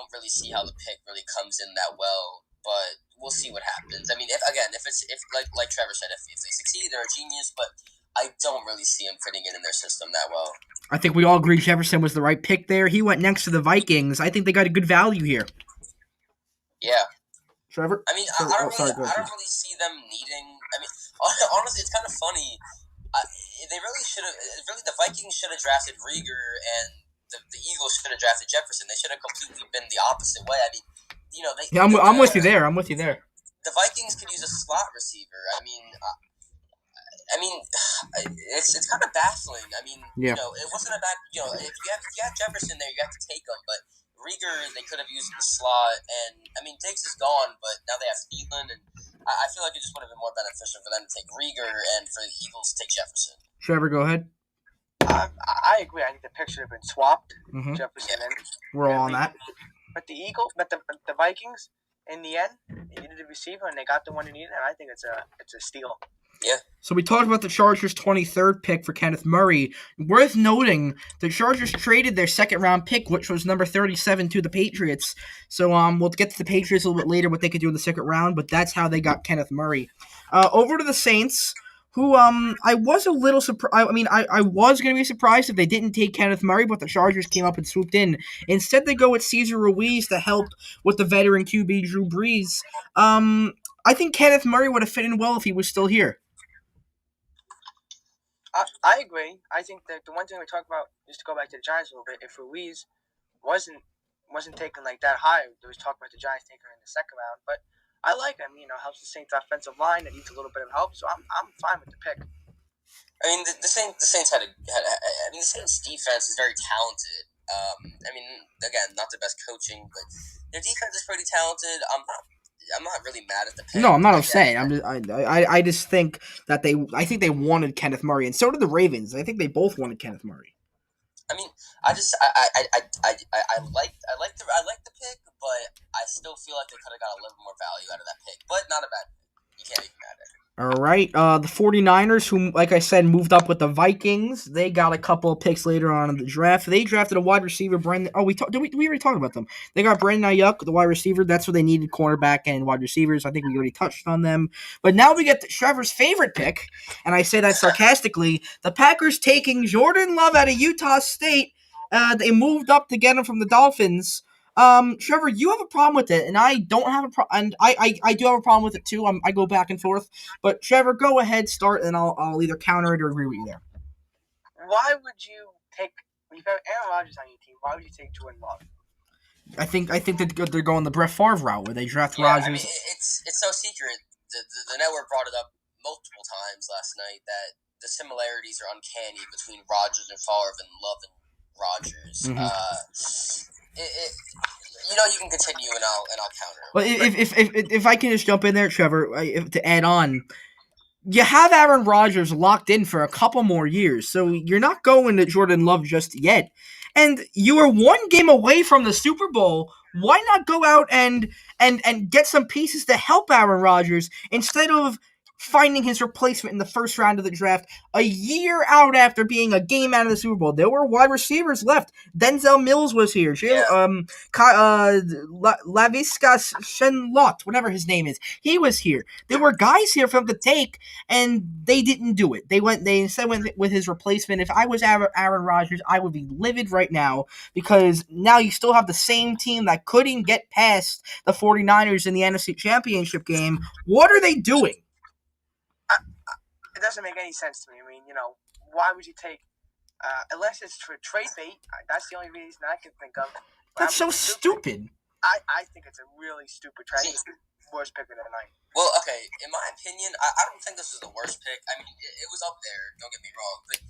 really see how the pick really comes in that well, but we'll see what happens. I mean, if like Trevor said, if they succeed, they're a genius, but I don't really see him fitting in their system that well. I think we all agree Jefferson was the right pick there. He went next to the Vikings. I think they got a good value here. Yeah. Trevor? I mean, I don't really see them needing. I mean, honestly, it's kind of funny. They really should have. Really, the Vikings should have drafted Rieger, and the Eagles should have drafted Jefferson. They should have completely been the opposite way. I mean, I'm with you there. The Vikings could use a slot receiver. I mean, it's kind of baffling. I mean, it wasn't a bad. If you have Jefferson there, you have to take him. But Rieger, they could have used the slot, and I mean, Diggs is gone, but now they have Thielen, and I feel like it just would have been more beneficial for them to take Rieger and for the Eagles to take Jefferson. Trevor, go ahead. I agree. I think the pick should have been swapped. Mm-hmm. Jefferson and we're all on that. But the Vikings, in the end, they needed a receiver, and they got the one they needed, and I think it's a steal. Yeah. So we talked about the Chargers' 23rd pick for Kenneth Murray. Worth noting, the Chargers traded their second-round pick, which was number 37, to the Patriots. So we'll get to the Patriots a little bit later, what they could do in the second round, but that's how they got Kenneth Murray. Over to the Saints, who I was a little surprised. I mean, I was going to be surprised if they didn't take Kenneth Murray, but the Chargers came up and swooped in. Instead, they go with Cesar Ruiz to help with the veteran QB Drew Brees. I think Kenneth Murray would have fit in well if he was still here. I agree. I think that the one thing we talked about, just to go back to the Giants a little bit, if Ruiz wasn't taken like that high, there was talk about the Giants taking him in the second round. But I like him. Helps the Saints offensive line that needs a little bit of help. So I'm fine with the pick. I mean, the Saints had the Saints defense is very talented. I mean, again, not the best coaching, but their defense is pretty talented. I'm not really mad at the pick. No, I'm not upset. I just think that they wanted Kenneth Murray, and so did the Ravens. I think they both wanted Kenneth Murray. I mean, I like the pick, but I still feel like they could have got a little more value out of that pick. But not a bad pick. You can't even mad at it. All right, the 49ers, who, like I said, moved up with the Vikings, they got a couple of picks later on in the draft. They drafted a wide receiver, Brandon. Oh, we already talked about them. They got Brandon Ayuk, the wide receiver. That's what they needed, cornerback and wide receivers. I think we already touched on them. But now we get Trevor's favorite pick, and I say that sarcastically. The Packers taking Jordan Love out of Utah State. They moved up to get him from the Dolphins. Trevor, you have a problem with it, and I don't have a problem, and I do have a problem with it too. I go back and forth, but Trevor, go ahead, start, and I'll either counter it or agree with you there. Why would you take? You've got Aaron Rodgers on your team. Why would you take Jordan Love? I think that they're going the Brett Favre route where they draft Rodgers. I mean, it's no secret. The network brought it up multiple times last night that the similarities are uncanny between Rodgers and Favre and Love and Rodgers. Mm-hmm. You can continue and I'll counter. Well, if I can just jump in there, Trevor, to add on, you have Aaron Rodgers locked in for a couple more years, so you're not going to Jordan Love just yet, and you are one game away from the Super Bowl. Why not go out and get some pieces to help Aaron Rodgers instead of finding his replacement in the first round of the draft a year out after being a game out of the Super Bowl. There were wide receivers left. Denzel Mills was here. Laviska Shenlot, whatever his name is, he was here. There were guys here for him to take, and they didn't do it. They instead went with his replacement. If I was Aaron Rodgers, I would be livid right now, because now you still have the same team that couldn't get past the 49ers in the NFC Championship game. What are they doing? It doesn't make any sense to me. I mean, why would you take, unless it's for trade bait, that's the only reason I can think of. That's so stupid. I think it's a really stupid trade. Worst pick of the night. Well, okay, in my opinion, I don't think this was the worst pick. I mean, it was up there, don't get me wrong, but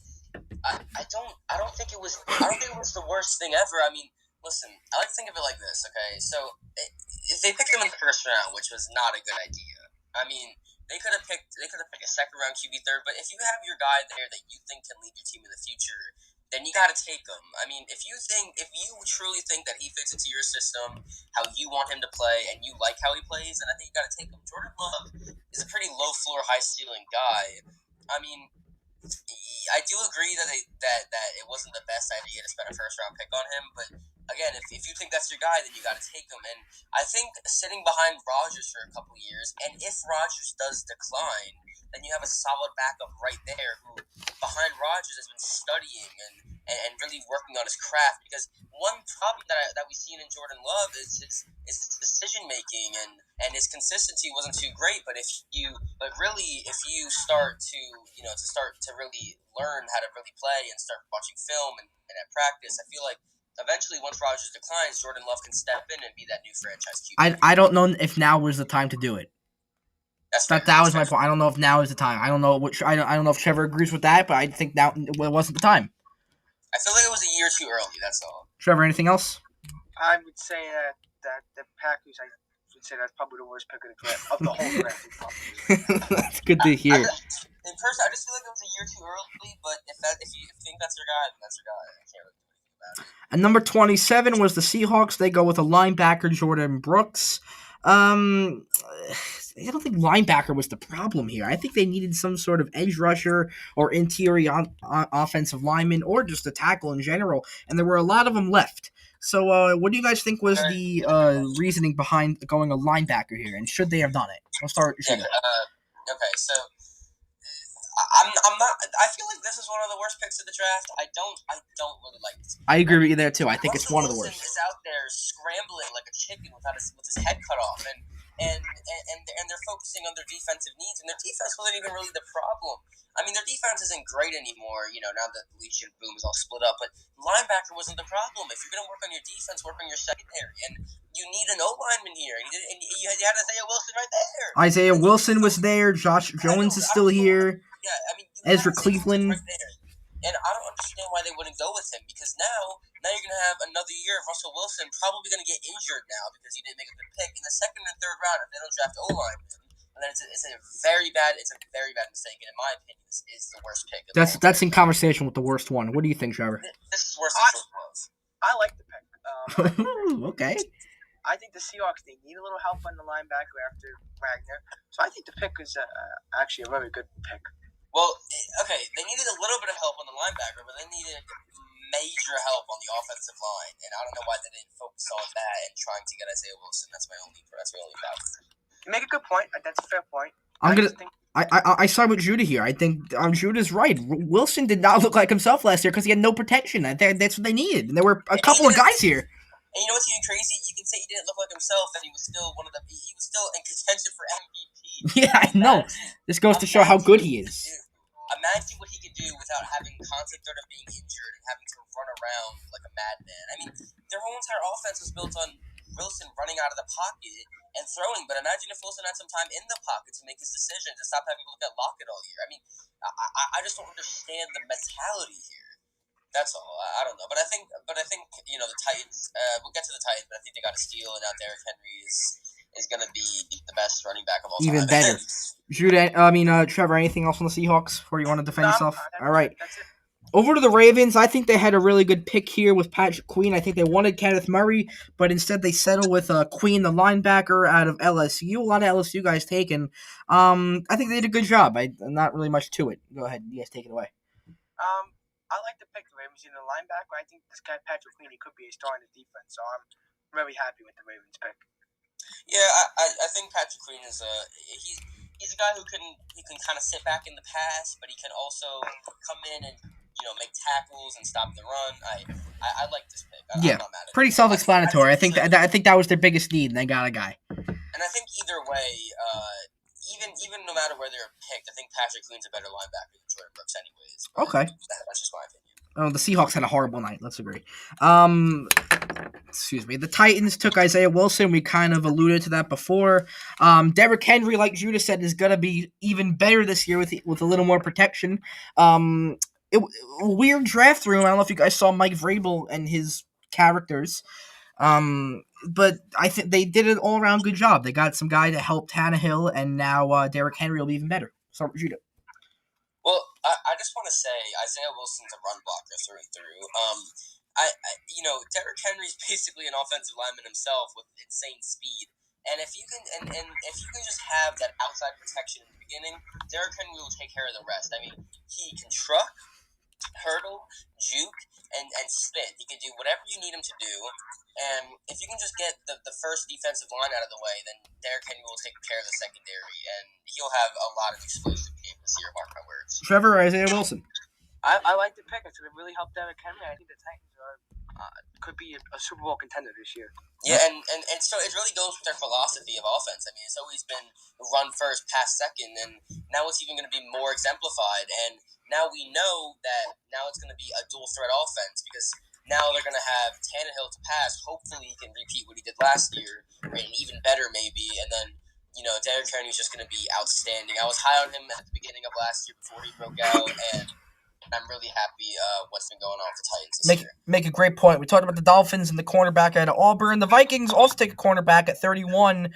I don't think it was the worst thing ever. I mean, listen, I like to think of it like this, okay? So, if they picked him in the first round, which was not a good idea. I mean, they could have picked a second round QB third, but if you have your guy there that you think can lead your team in the future, then you got to take him. I mean, if you truly think that he fits into your system, how you want him to play, and you like how he plays, then I think you got to take him. Jordan Love is a pretty low floor, high ceiling guy. I mean, I do agree that it wasn't the best idea to spend a first round pick on him, but again, if you think that's your guy, then you got to take him. And I think sitting behind Rodgers for a couple years, and if Rodgers does decline, then you have a solid backup right there who, behind Rodgers, has been studying and really working on his craft. Because one problem that we've seen in Jordan Love is his decision making and his consistency wasn't too great. But if you start to really learn how to really play and start watching film and at practice, I feel like eventually, once Rodgers declines, Jordan Love can step in and be that new franchise QB. I don't know if now was the time to do it. That was my point. I don't know if now is the time. I don't know if Trevor agrees with that, but I think now it wasn't the time. I feel like it was a year too early. That's all. Trevor, anything else? I would say that the Packers, I would say that's probably the worst pick of the draft of the whole draft. That's good to hear. In person, I just feel like it was a year too early. But if you think that's your guy, then that's your guy. I can't really do anything about it. And number 27 was the Seahawks. They go with a linebacker, Jordan Brooks. I don't think linebacker was the problem here. I think they needed some sort of edge rusher or interior offensive lineman or just a tackle in general, and there were a lot of them left. So what do you guys think was the reasoning behind going a linebacker here, and should they have done it? We'll start with you. Okay, so I'm not. I feel like this is one of the worst picks of the draft. I don't really like this. I agree with you there too. I think it's one of the worst. Is out there scrambling like a chicken with his head cut off, and they're focusing on their defensive needs, and their defense wasn't even really the problem. I mean, their defense isn't great anymore, now that the Legion boom is all split up, but linebacker wasn't the problem. If you're going to work on your defense, work on your secondary, and you need an O-lineman here, and you had Isaiah Wilson right there. Isaiah Wilson was there. Josh Jones is still here. Yeah, I mean, Ezra Cleveland. Right there. And I don't understand why they wouldn't go with him, because now you're going to have another year of Russell Wilson probably going to get injured now because he didn't make a good pick. In the second and third round, if they don't draft O-lineman, and then it's a very bad mistake, and in my opinion, this is the worst pick. That's in conversation with the worst one. What do you think, Trevor? This is worse than Jordan Love. I like the pick. Okay. I think the Seahawks, they need a little help on the linebacker after Wagner. So I think the pick is actually a very good pick. Well, okay, they needed a little bit of help on the linebacker, but they needed major help on the offensive line, and I don't know why they didn't focus on that and trying to get Isaiah Wilson. That's my only problem. You make a good point. That's a fair point. I side with Judah here. I think Judah's right. Wilson did not look like himself last year because he had no protection. That's what they needed. And there were a couple of guys here. And you know what's even crazy? You can say he didn't look like himself, and he was still in contention for MVP. Yeah, I know. This goes to show how good he is. Imagine what he could do without having constant threat of being injured and having to run around like a madman. I mean, their whole entire offense was built on Wilson running out of the pocket and throwing. But imagine if Wilson had some time in the pocket to make his decision, to stop having to look at Lockett all year. I mean, I just don't understand the mentality here. That's all. I don't know. But I think the Titans. We'll get to the Titans, but I think they got a steal, and now Derrick Henry is going to be the best running back of all time. Even better. Judah, Trevor, anything else on the Seahawks before you want to defend yourself? All right. Over to the Ravens, I think they had a really good pick here with Patrick Queen. I think they wanted Kenneth Murray, but instead they settled with Queen, the linebacker out of LSU. A lot of LSU guys taken. I think they did a good job. Not really much to it. Go ahead, you guys take it away. I like to pick the Ravens in the linebacker. I think this guy Patrick Queen, he could be a star in the defense, so I'm very happy with the Ravens pick. Yeah, I think Patrick Queen is he's a guy who can kind of sit back in the pass, but he can also come in and make tackles and stop the run. I like this pick. I'm not mad at pretty self-explanatory. I think that was their biggest need, and they got a guy. And I think either way, even no matter where they're picked, I think Patrick Queen's a better linebacker than Jordan Brooks, anyways. Okay, that's just my opinion. Oh, the Seahawks had a horrible night. Let's agree. Excuse me. The Titans took Isaiah Wilson. We kind of alluded to that before. Derrick Henry, like Judah said, is gonna be even better this year with a little more protection. Weird draft room. I don't know if you guys saw Mike Vrabel and his characters. But I think they did an all-around good job. They got some guy to help Tannehill, and now Derrick Henry will be even better. So, Judah. Well, I just want to say Isaiah Wilson's a run blocker through and through. Derrick Henry's basically an offensive lineman himself with insane speed. And if you can just have that outside protection in the beginning, Derrick Henry will take care of the rest. I mean, he can truck, hurdle, juke, and spin. He can do whatever you need him to do. And if you can just get the first defensive line out of the way, then Derrick Henry will take care of the secondary, and he'll have a lot of explosive games this year, mark my words. Trevor or Isaiah Wilson? I like the pick. It's going to really help Derrick Henry. I think the Titans could be a Super Bowl contender this year. Yeah, and so it really goes with their philosophy of offense. I mean, it's always been run first, pass second, and now it's even going to be more exemplified. And now we know that now it's going to be a dual threat offense because now they're going to have Tannehill to pass. Hopefully, he can repeat what he did last year, and even better maybe. And then Derrick Henry is just going to be outstanding. I was high on him at the beginning of last year before he broke out, and I'm really happy what's been going on with the Titans this year. Make a great point. We talked about the Dolphins and the cornerback out of Auburn. The Vikings also take a cornerback at 31.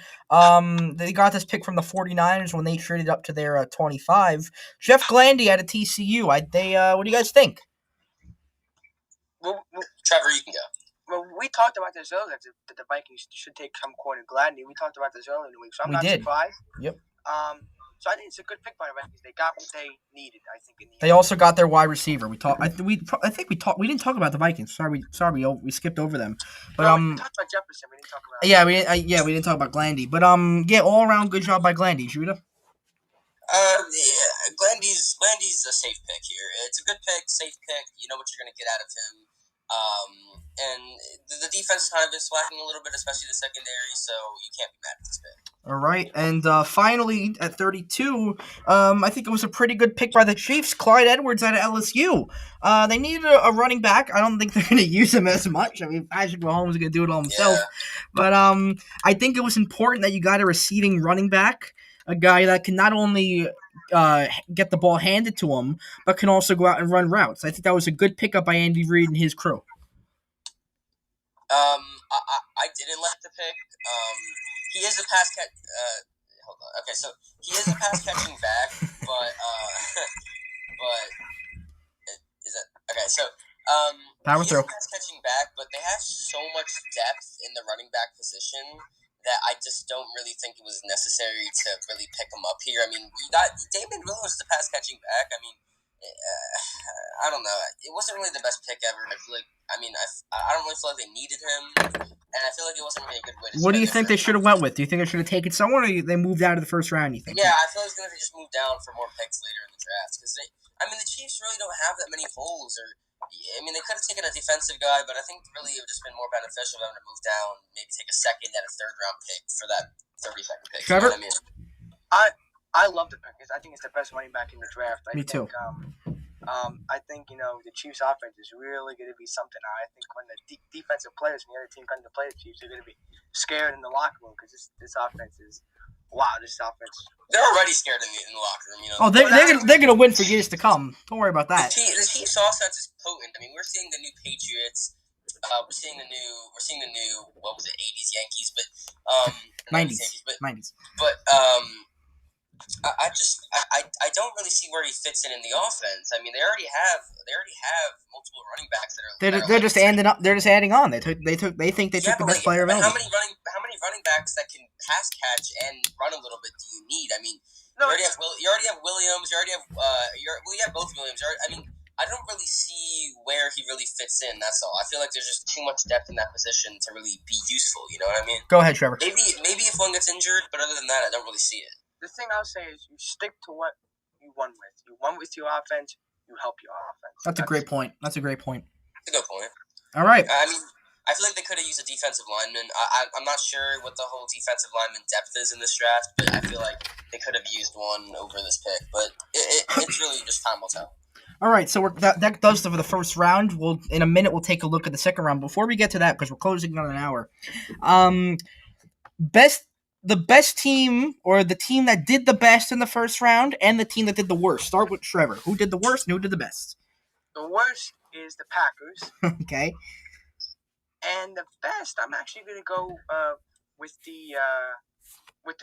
They got this pick from the 49ers when they traded up to their 25. Jeff Glandy out of TCU. What do you guys think? Well, Trevor, you can go. Well, we talked about this earlier, that the Vikings should take some corner Gladney. We talked about this earlier in the week, so I'm not surprised. Yep. So I think it's a good pick by the Vikings. They got what they needed, I think. They also got their wide receiver. We didn't talk about the Vikings. Sorry, we skipped over them. But we talked about Jefferson. We didn't talk about. We didn't talk about Glandy. But all around good job by Glandy. Judah. Glandy's a safe pick here. It's a good pick, safe pick. You know what you're going to get out of him. And the defense kind of been slacking a little bit, especially the secondary, so you can't be mad at this pick. All right, and finally at 32, I think it was a pretty good pick by the Chiefs. Clyde Edwards out of LSU. They needed a running back. I don't think they're going to use him as much. I mean, Patrick Mahomes is going to do it all himself. Yeah. But I think it was important that you got a receiving running back, a guy that can not only get the ball handed to him, but can also go out and run routes. I think that was a good pickup by Andy Reid and his crew. I didn't like the pick. He is a pass catch. Hold on. Okay, so he is a pass catching back, but is that okay? So power throw. He is a pass catching back, but they have so much depth in the running back position that I just don't really think it was necessary to really pick him up here. I mean, you got Damon Williams as a pass catching back. I mean, I don't know. It wasn't really the best pick ever. I feel like, I don't really feel like they needed him, and I feel like it wasn't really a good way to. What do you think they should have went with? Do you think they should have taken someone, or they moved out of the first round? You think? Yeah, I feel like they're going to just move down for more picks later in the draft because the Chiefs really don't have that many holes. They could have taken a defensive guy, but I think really it would just been more beneficial for them to move down, maybe take a second and a third round pick for that 32nd pick. Trevor? You know what I mean? I love the pick. I think it's the best running back in the draft. Me too. I think the Chiefs' offense is really going to be something. I think when the defensive players from the other team come to play the Chiefs, they're going to be scared in the locker room because this offense is wow. This offense. They're already scared in the locker room. Oh, they're going to win for years to come. Don't worry about that. The Chiefs' offense is potent. I mean, we're seeing the new Patriots. We're seeing the new what was it, 80s Yankees, but 90s. 90s. But I don't really see where he fits in the offense. I mean, they already have multiple running backs that are They're like just adding up. They're just adding on. They think they took yeah, the but best player how available. many running backs that can pass catch and run a little bit do you need? I mean, No, you already have Williams. You already have you have both Williams. I mean, I don't really see where he really fits in. That's all. I feel like there's just too much depth in that position to really be useful. You know what I mean? Go ahead, Trevor. Maybe if one gets injured, but other than that, I don't really see it. The thing I'll say is you stick to what you won with. You won with your offense. You help your offense. That's a great point. That's a great point. That's a good point. All right. I mean, I feel like they could have used a defensive lineman. I'm not sure what the whole defensive lineman depth is in this draft, but I feel like they could have used one over this pick. But it's really just time will tell. All right, so that does it for the first round. In a minute we'll take a look at the second round. Before we get to that, because we're closing on an hour, the best team or the team that did the best in the first round and the team that did the worst. Start with Trevor. Who did the worst and who did the best? The worst is the Packers. Okay. And the best, I'm actually gonna go with the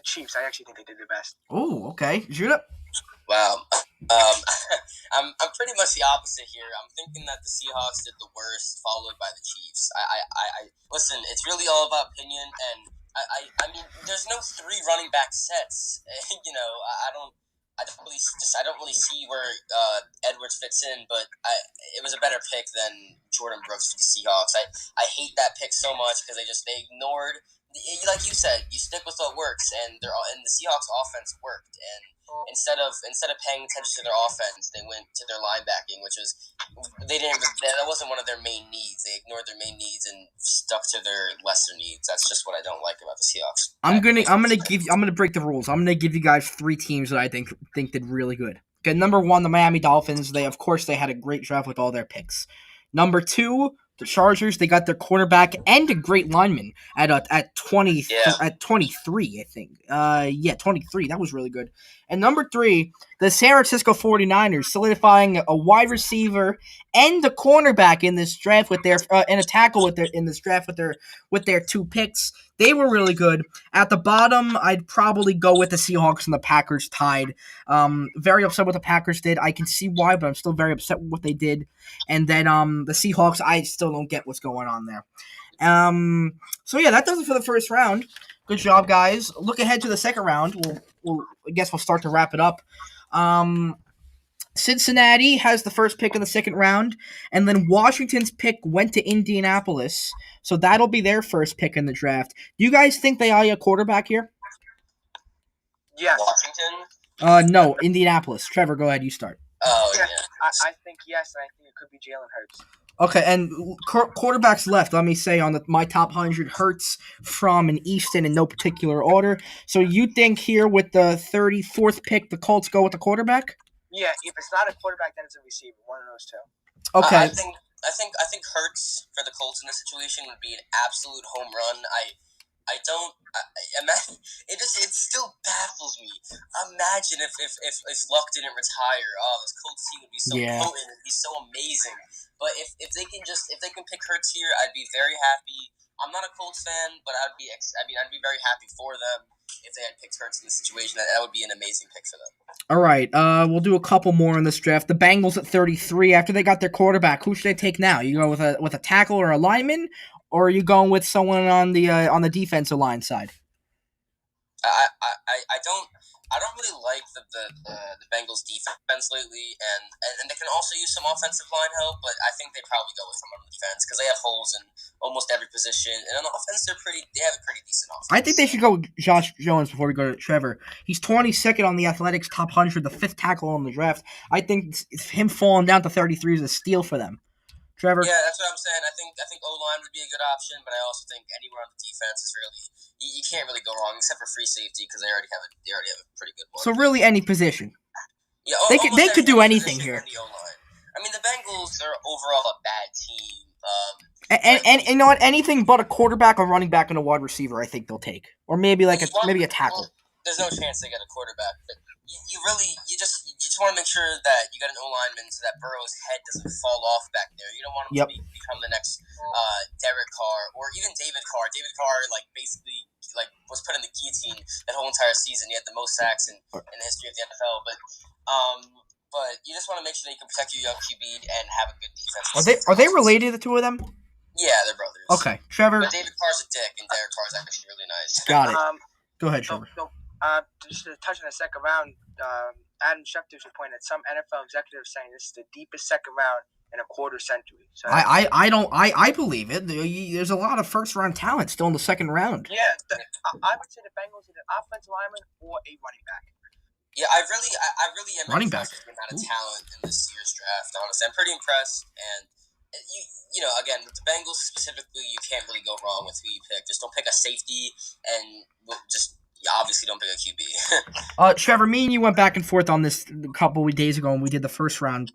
Chiefs. I actually think they did the best. Oh, okay. Shoot up. Wow. I'm pretty much the opposite here. I'm thinking that the Seahawks did the worst, followed by the Chiefs. I listen. It's really all about opinion, and I mean, there's no 3 running back sets. You know, I don't really see where Edwards fits in, but it was a better pick than Jordan Brooks for the Seahawks. I hate that pick so much because they ignored. Like you said, you stick with what works, and the Seahawks offense worked. And instead of paying attention to their offense, they went to their linebacking, which was that wasn't one of their main needs. They ignored their main needs and stuck to their lesser needs. That's just what I don't like about the Seahawks. I'm gonna break the rules. I'm gonna give you guys 3 teams that I think did really good. Okay, number 1, the Miami Dolphins. They had a great draft with all their picks. Number 2, the Chargers. They got their quarterback and a great lineman at 23, I think. 23. That was really good. And number 3, the San Francisco 49ers, solidifying a wide receiver and a cornerback in this draft with their and a tackle with their 2 picks. They were really good. At the bottom, I'd probably go with the Seahawks and the Packers tied. Very upset what the Packers did. I can see why, but I'm still very upset with what they did. And then the Seahawks, I still don't get what's going on there. So yeah, that does it for the first round. Good job, guys. Look ahead to the second round. I guess we'll start to wrap it up. Cincinnati has the first pick in the second round, and then Washington's pick went to Indianapolis, so that'll be their first pick in the draft. Do you guys think they eye a quarterback here? Yes. Washington? No, Indianapolis. Trevor, go ahead. You start. Oh, yeah. I think yes, and I think it could be Jalen Hurts. Okay, and quarterbacks left, let me say, on my top 100, Hurts, Fromm, and Easton in no particular order. So you think here with the 34th pick, the Colts go with the quarterback? Yeah, if it's not a quarterback, then it's a receiver. One of those 2. Okay. I think Hurts for the Colts in this situation would be an absolute home run. It still baffles me. Imagine if Luck didn't retire. Oh, this Colts team would be so potent. It'd be so amazing. But if they can pick Hurts here, I'd be very happy. I'm not a Colts fan, but I'd be very happy for them if they had picked Hurts in this situation. That would be an amazing pick for them. All right, we'll do a couple more in this draft. The Bengals at 33. After they got their quarterback, who should they take now? You go with a tackle or a lineman, or are you going with someone on the defensive line side? I don't really like the Bengals defense lately, and they can also use some offensive line help, but I think they probably go with someone on the defense because they have holes in almost every position, and on the offense they have a pretty decent offense. I think they should go with Josh Jones before we go to Trevor. He's 22nd on the Athletics top 100, the 5th tackle in the draft. I think him falling down to 33 is a steal for them. Trevor? Yeah, that's what I'm saying. I think O-line would be a good option, but I also think anywhere on the defense is really you can't really go wrong except for free safety because they already have a pretty good one. So really, any position. Yeah, they could do anything here. The O-line. I mean, the Bengals are overall a bad team. And you know what? Anything but a quarterback, a running back, and a wide receiver, I think they'll take, or maybe a tackle. There's no chance they get a quarterback. you just want to make sure that you got an O lineman so that Burrow's head doesn't fall off back there. You don't want him to become the next Derek Carr or even David Carr. David Carr basically was put in the guillotine that whole entire season. He had the most sacks in the history of the NFL. But you just want to make sure that you can protect your young QB and have a good defense. Are they related, the two of them? Yeah, they're brothers. Okay, Trevor. But David Carr's a dick, and Derek Carr's actually really nice. Got it. Go ahead, Trevor. Just to touch on the second round, Adam Schefter's point that some NFL executives saying this is the deepest second round in a quarter century. So I believe it. There's a lot of first round talent still in the second round. Yeah, I would say the Bengals need an offensive lineman or a running back. Yeah, I really am running back. The amount of talent in this year's draft. Honestly, I'm pretty impressed. And you know, again, with the Bengals specifically, you can't really go wrong with who you pick. Just don't pick a safety, and obviously don't pick a QB. Trevor, me and you went back and forth on this a couple of days ago when we did the first round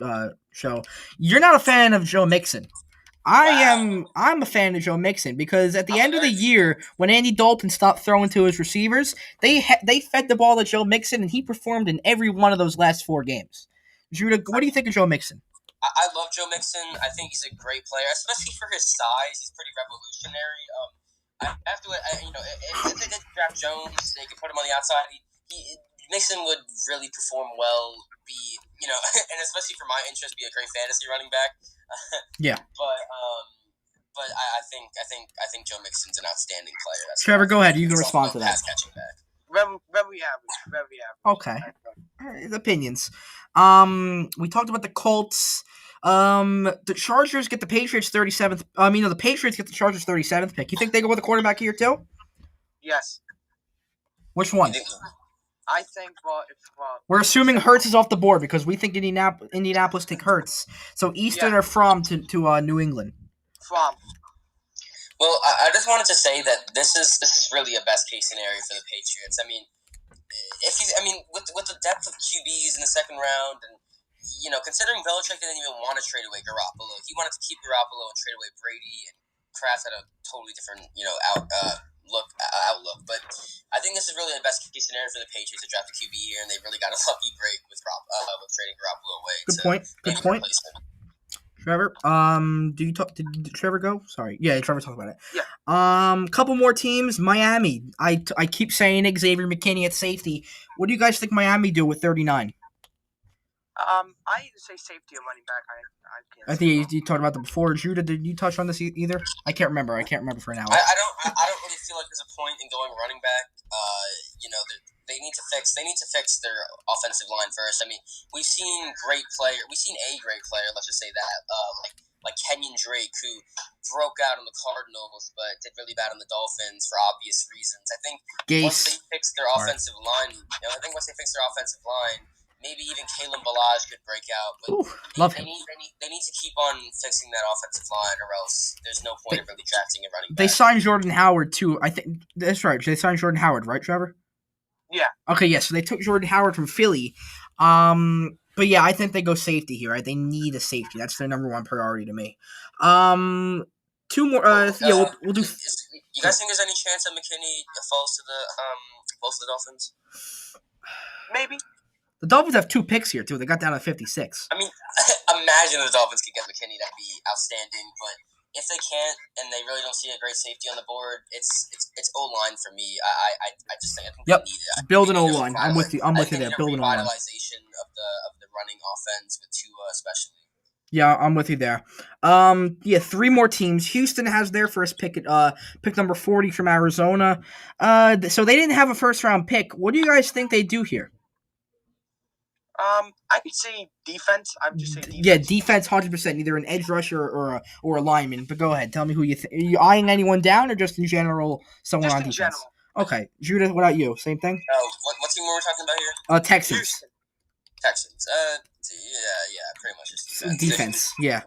show. You're not a fan of Joe Mixon. I'm a fan of Joe Mixon because at the end of the year, when Andy Dalton stopped throwing to his receivers, they fed the ball to Joe Mixon, and he performed in every one of those last 4 games. Judah, what do you think of Joe Mixon? I love Joe Mixon. I think he's a great player, especially for his size. He's pretty revolutionary. If they did draft Jones, they could put him on the outside. Mixon would really perform well. And especially for my interest, be a great fantasy running back. Yeah. But I think Joe Mixon's an outstanding player. Trevor, go ahead. You can respond to that. Very average. Very average. Okay. Opinions. We talked about the Colts. The Chargers get the Patriots 37th. The Patriots get the Chargers 37th pick. You think they go with a quarterback here too? Yes. Which one? I think. We're assuming Hurts is off the board because we think Indianapolis take Hurts. So Easton or Fromm to New England. Fromm. Well, I just wanted to say that this is really a best case scenario for the Patriots. With the depth of QBs in the second round, and considering Belichick didn't even want to trade away Garoppolo, he wanted to keep Garoppolo and trade away Brady, and Kraft had a totally different outlook. But I think this is really the best case scenario for the Patriots to draft a QB here, and they really got a lucky break with trading Garoppolo away. Good point. Trevor, did Trevor go? Sorry. Yeah, Trevor talked about it. Yeah. Couple more teams. Miami. I keep saying Xavier McKinney at safety. What do you guys think Miami do with 39? I either say safety or running back. I think you talked about that before. Judah, did you touch on this either? I can't remember for an hour. I don't really feel like there's a point in going running back. They need to fix their offensive line first. We've seen a great player. Let's just say that, like Kenyon Drake, who broke out on the Cardinals, but did really bad on the Dolphins for obvious reasons. I think once they fix their offensive line, maybe even Kalen Balaj could break out. But they need to keep on fixing that offensive line, or else there's no point in really drafting a running back. They signed Jordan Howard too. I think that's right. They signed Jordan Howard, right, Trevor? Yeah. Okay, yeah, so they took Jordan Howard from Philly. But yeah, I think they go safety here, right? They need a safety. That's their number one priority to me. Two more. We'll do. You guys think there's any chance that McKinney falls to the Dolphins? Maybe. The Dolphins have 2 picks here too. They got down to 56. Imagine the Dolphins could get McKinney. That'd be outstanding. But if they can't, and they really don't see a great safety on the board, it's O-line for me. I just think they need it. Build an O-line. I'm with you there. Build an O-line. Revitalization of the running offense with Tua especially. Yeah, I'm with you there. 3 more teams. Houston has their first pick at pick number 40 from Arizona. So they didn't have a first round pick. What do you guys think they do here? I could say defense. I would just say defense. Yeah, defense, 100%. Either an edge rusher or a lineman. But go ahead, tell me who you think. Are you eyeing anyone down, or just in general, someone on defense? General. Okay, Judah, what about you? Same thing. What team were we talking about here? Texans. Houston. Texans. Pretty much just defense. Yeah.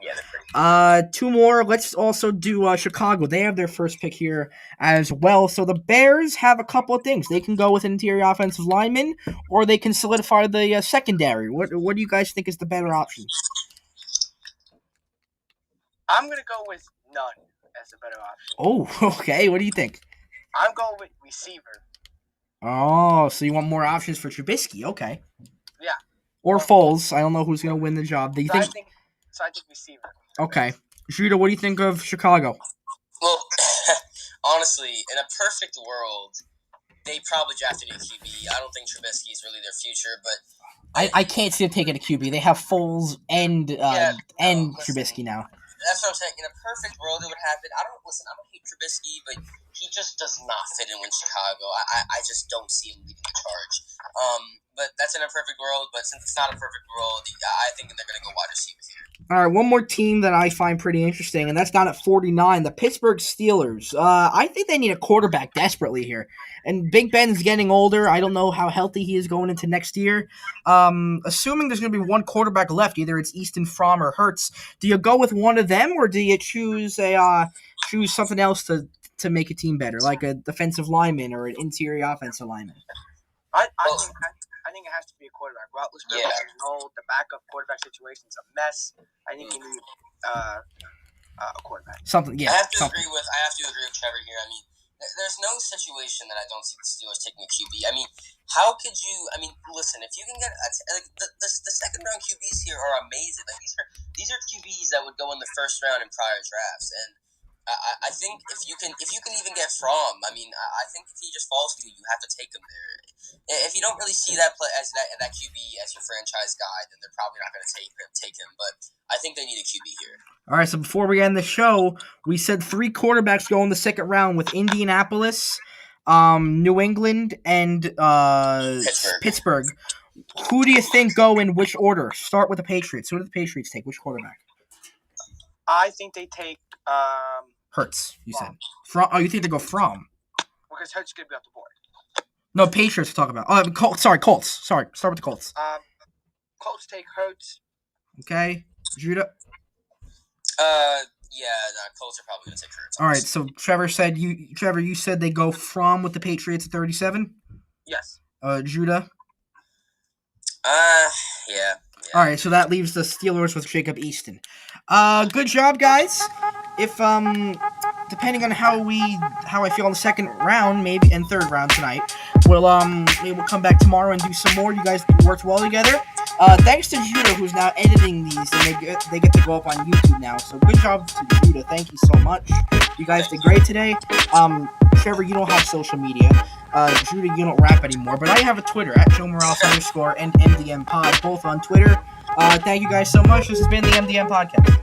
Yeah, 2 more. Let's also do Chicago. They have their first pick here as well. So the Bears have a couple of things. They can go with an interior offensive lineman, or they can solidify the secondary. What do you guys think is the better option? I'm gonna go with none as a better option. Oh, okay. What do you think? I'm going with receiver. Oh, so you want more options for Trubisky? Okay. Yeah. Or Foles. I don't know who's going to win the job. Do you think? I think receiver. Okay. Judah, what do you think of Chicago? Well, honestly, in a perfect world, they probably drafted a QB. I don't think Trubisky is really their future, but I can't see them taking a QB. They have Foles and Trubisky now. That's what I'm saying. In a perfect world, it would happen. I don't hate Trubisky, but he just does not fit in with Chicago. I just don't see him leading the charge. But that's in a perfect world. But since it's not a perfect world, I think they're going to go wide receiver here. All right, one more team that I find pretty interesting, and that's down at 49, the Pittsburgh Steelers. I think they need a quarterback desperately here. And Big Ben's getting older. I don't know how healthy he is going into next year. Assuming there's going to be one quarterback left, either it's Easton, Fromm, or Hurts. Do you go with one of them, or do you choose something else to make a team better, like a defensive lineman or an interior offensive lineman? I think it has to be a quarterback. Roethlisberger is old. The backup quarterback situation is a mess. I think you need a quarterback. I have to agree with Trevor here. I mean, there's no situation that I don't see the Steelers taking a QB. I mean, how could you? I mean, listen, if you can get the second round QBs here are amazing. Like these are QBs that would go in the first round in prior drafts, and I think if you can even get Fromm, I mean, I think if he just falls to you, you have to take him there. If you don't really see that play as that QB as your franchise guy, then they're probably not going to take him. But I think they need a QB here. All right, so before we end the show, we said 3 quarterbacks go in the second round with Indianapolis, New England, and Pittsburgh. Who do you think go in which order? Start with the Patriots. Who do the Patriots take? Which quarterback? I think they take Hurts. You said From. Oh, you think they go From? Because Hurts is going to be off the board. No, Patriots to talk about. Oh, Colts. Sorry, start with the Colts. Colts take Hurts. Okay, Judah. Colts are probably going to take Hurts. All right, so Trevor, you said they go From with the Patriots at 37? Yes. Judah? Yeah. All right, so that leaves the Steelers with Jacob Easton. Good job, guys. If depending on how I feel in the second round, maybe and third round tonight, we'll come back tomorrow and do some more. You guys worked well together. Thanks to Judah, who's now editing these, and they get to go up on YouTube now. So good job to Judah. Thank you so much. You guys did great today. Trevor, you don't have social media. Judah, you don't rap anymore, but I have a Twitter at @JoeMorales_ and MDM Pod, both on Twitter. Thank you guys so much. This has been the MDM Podcast.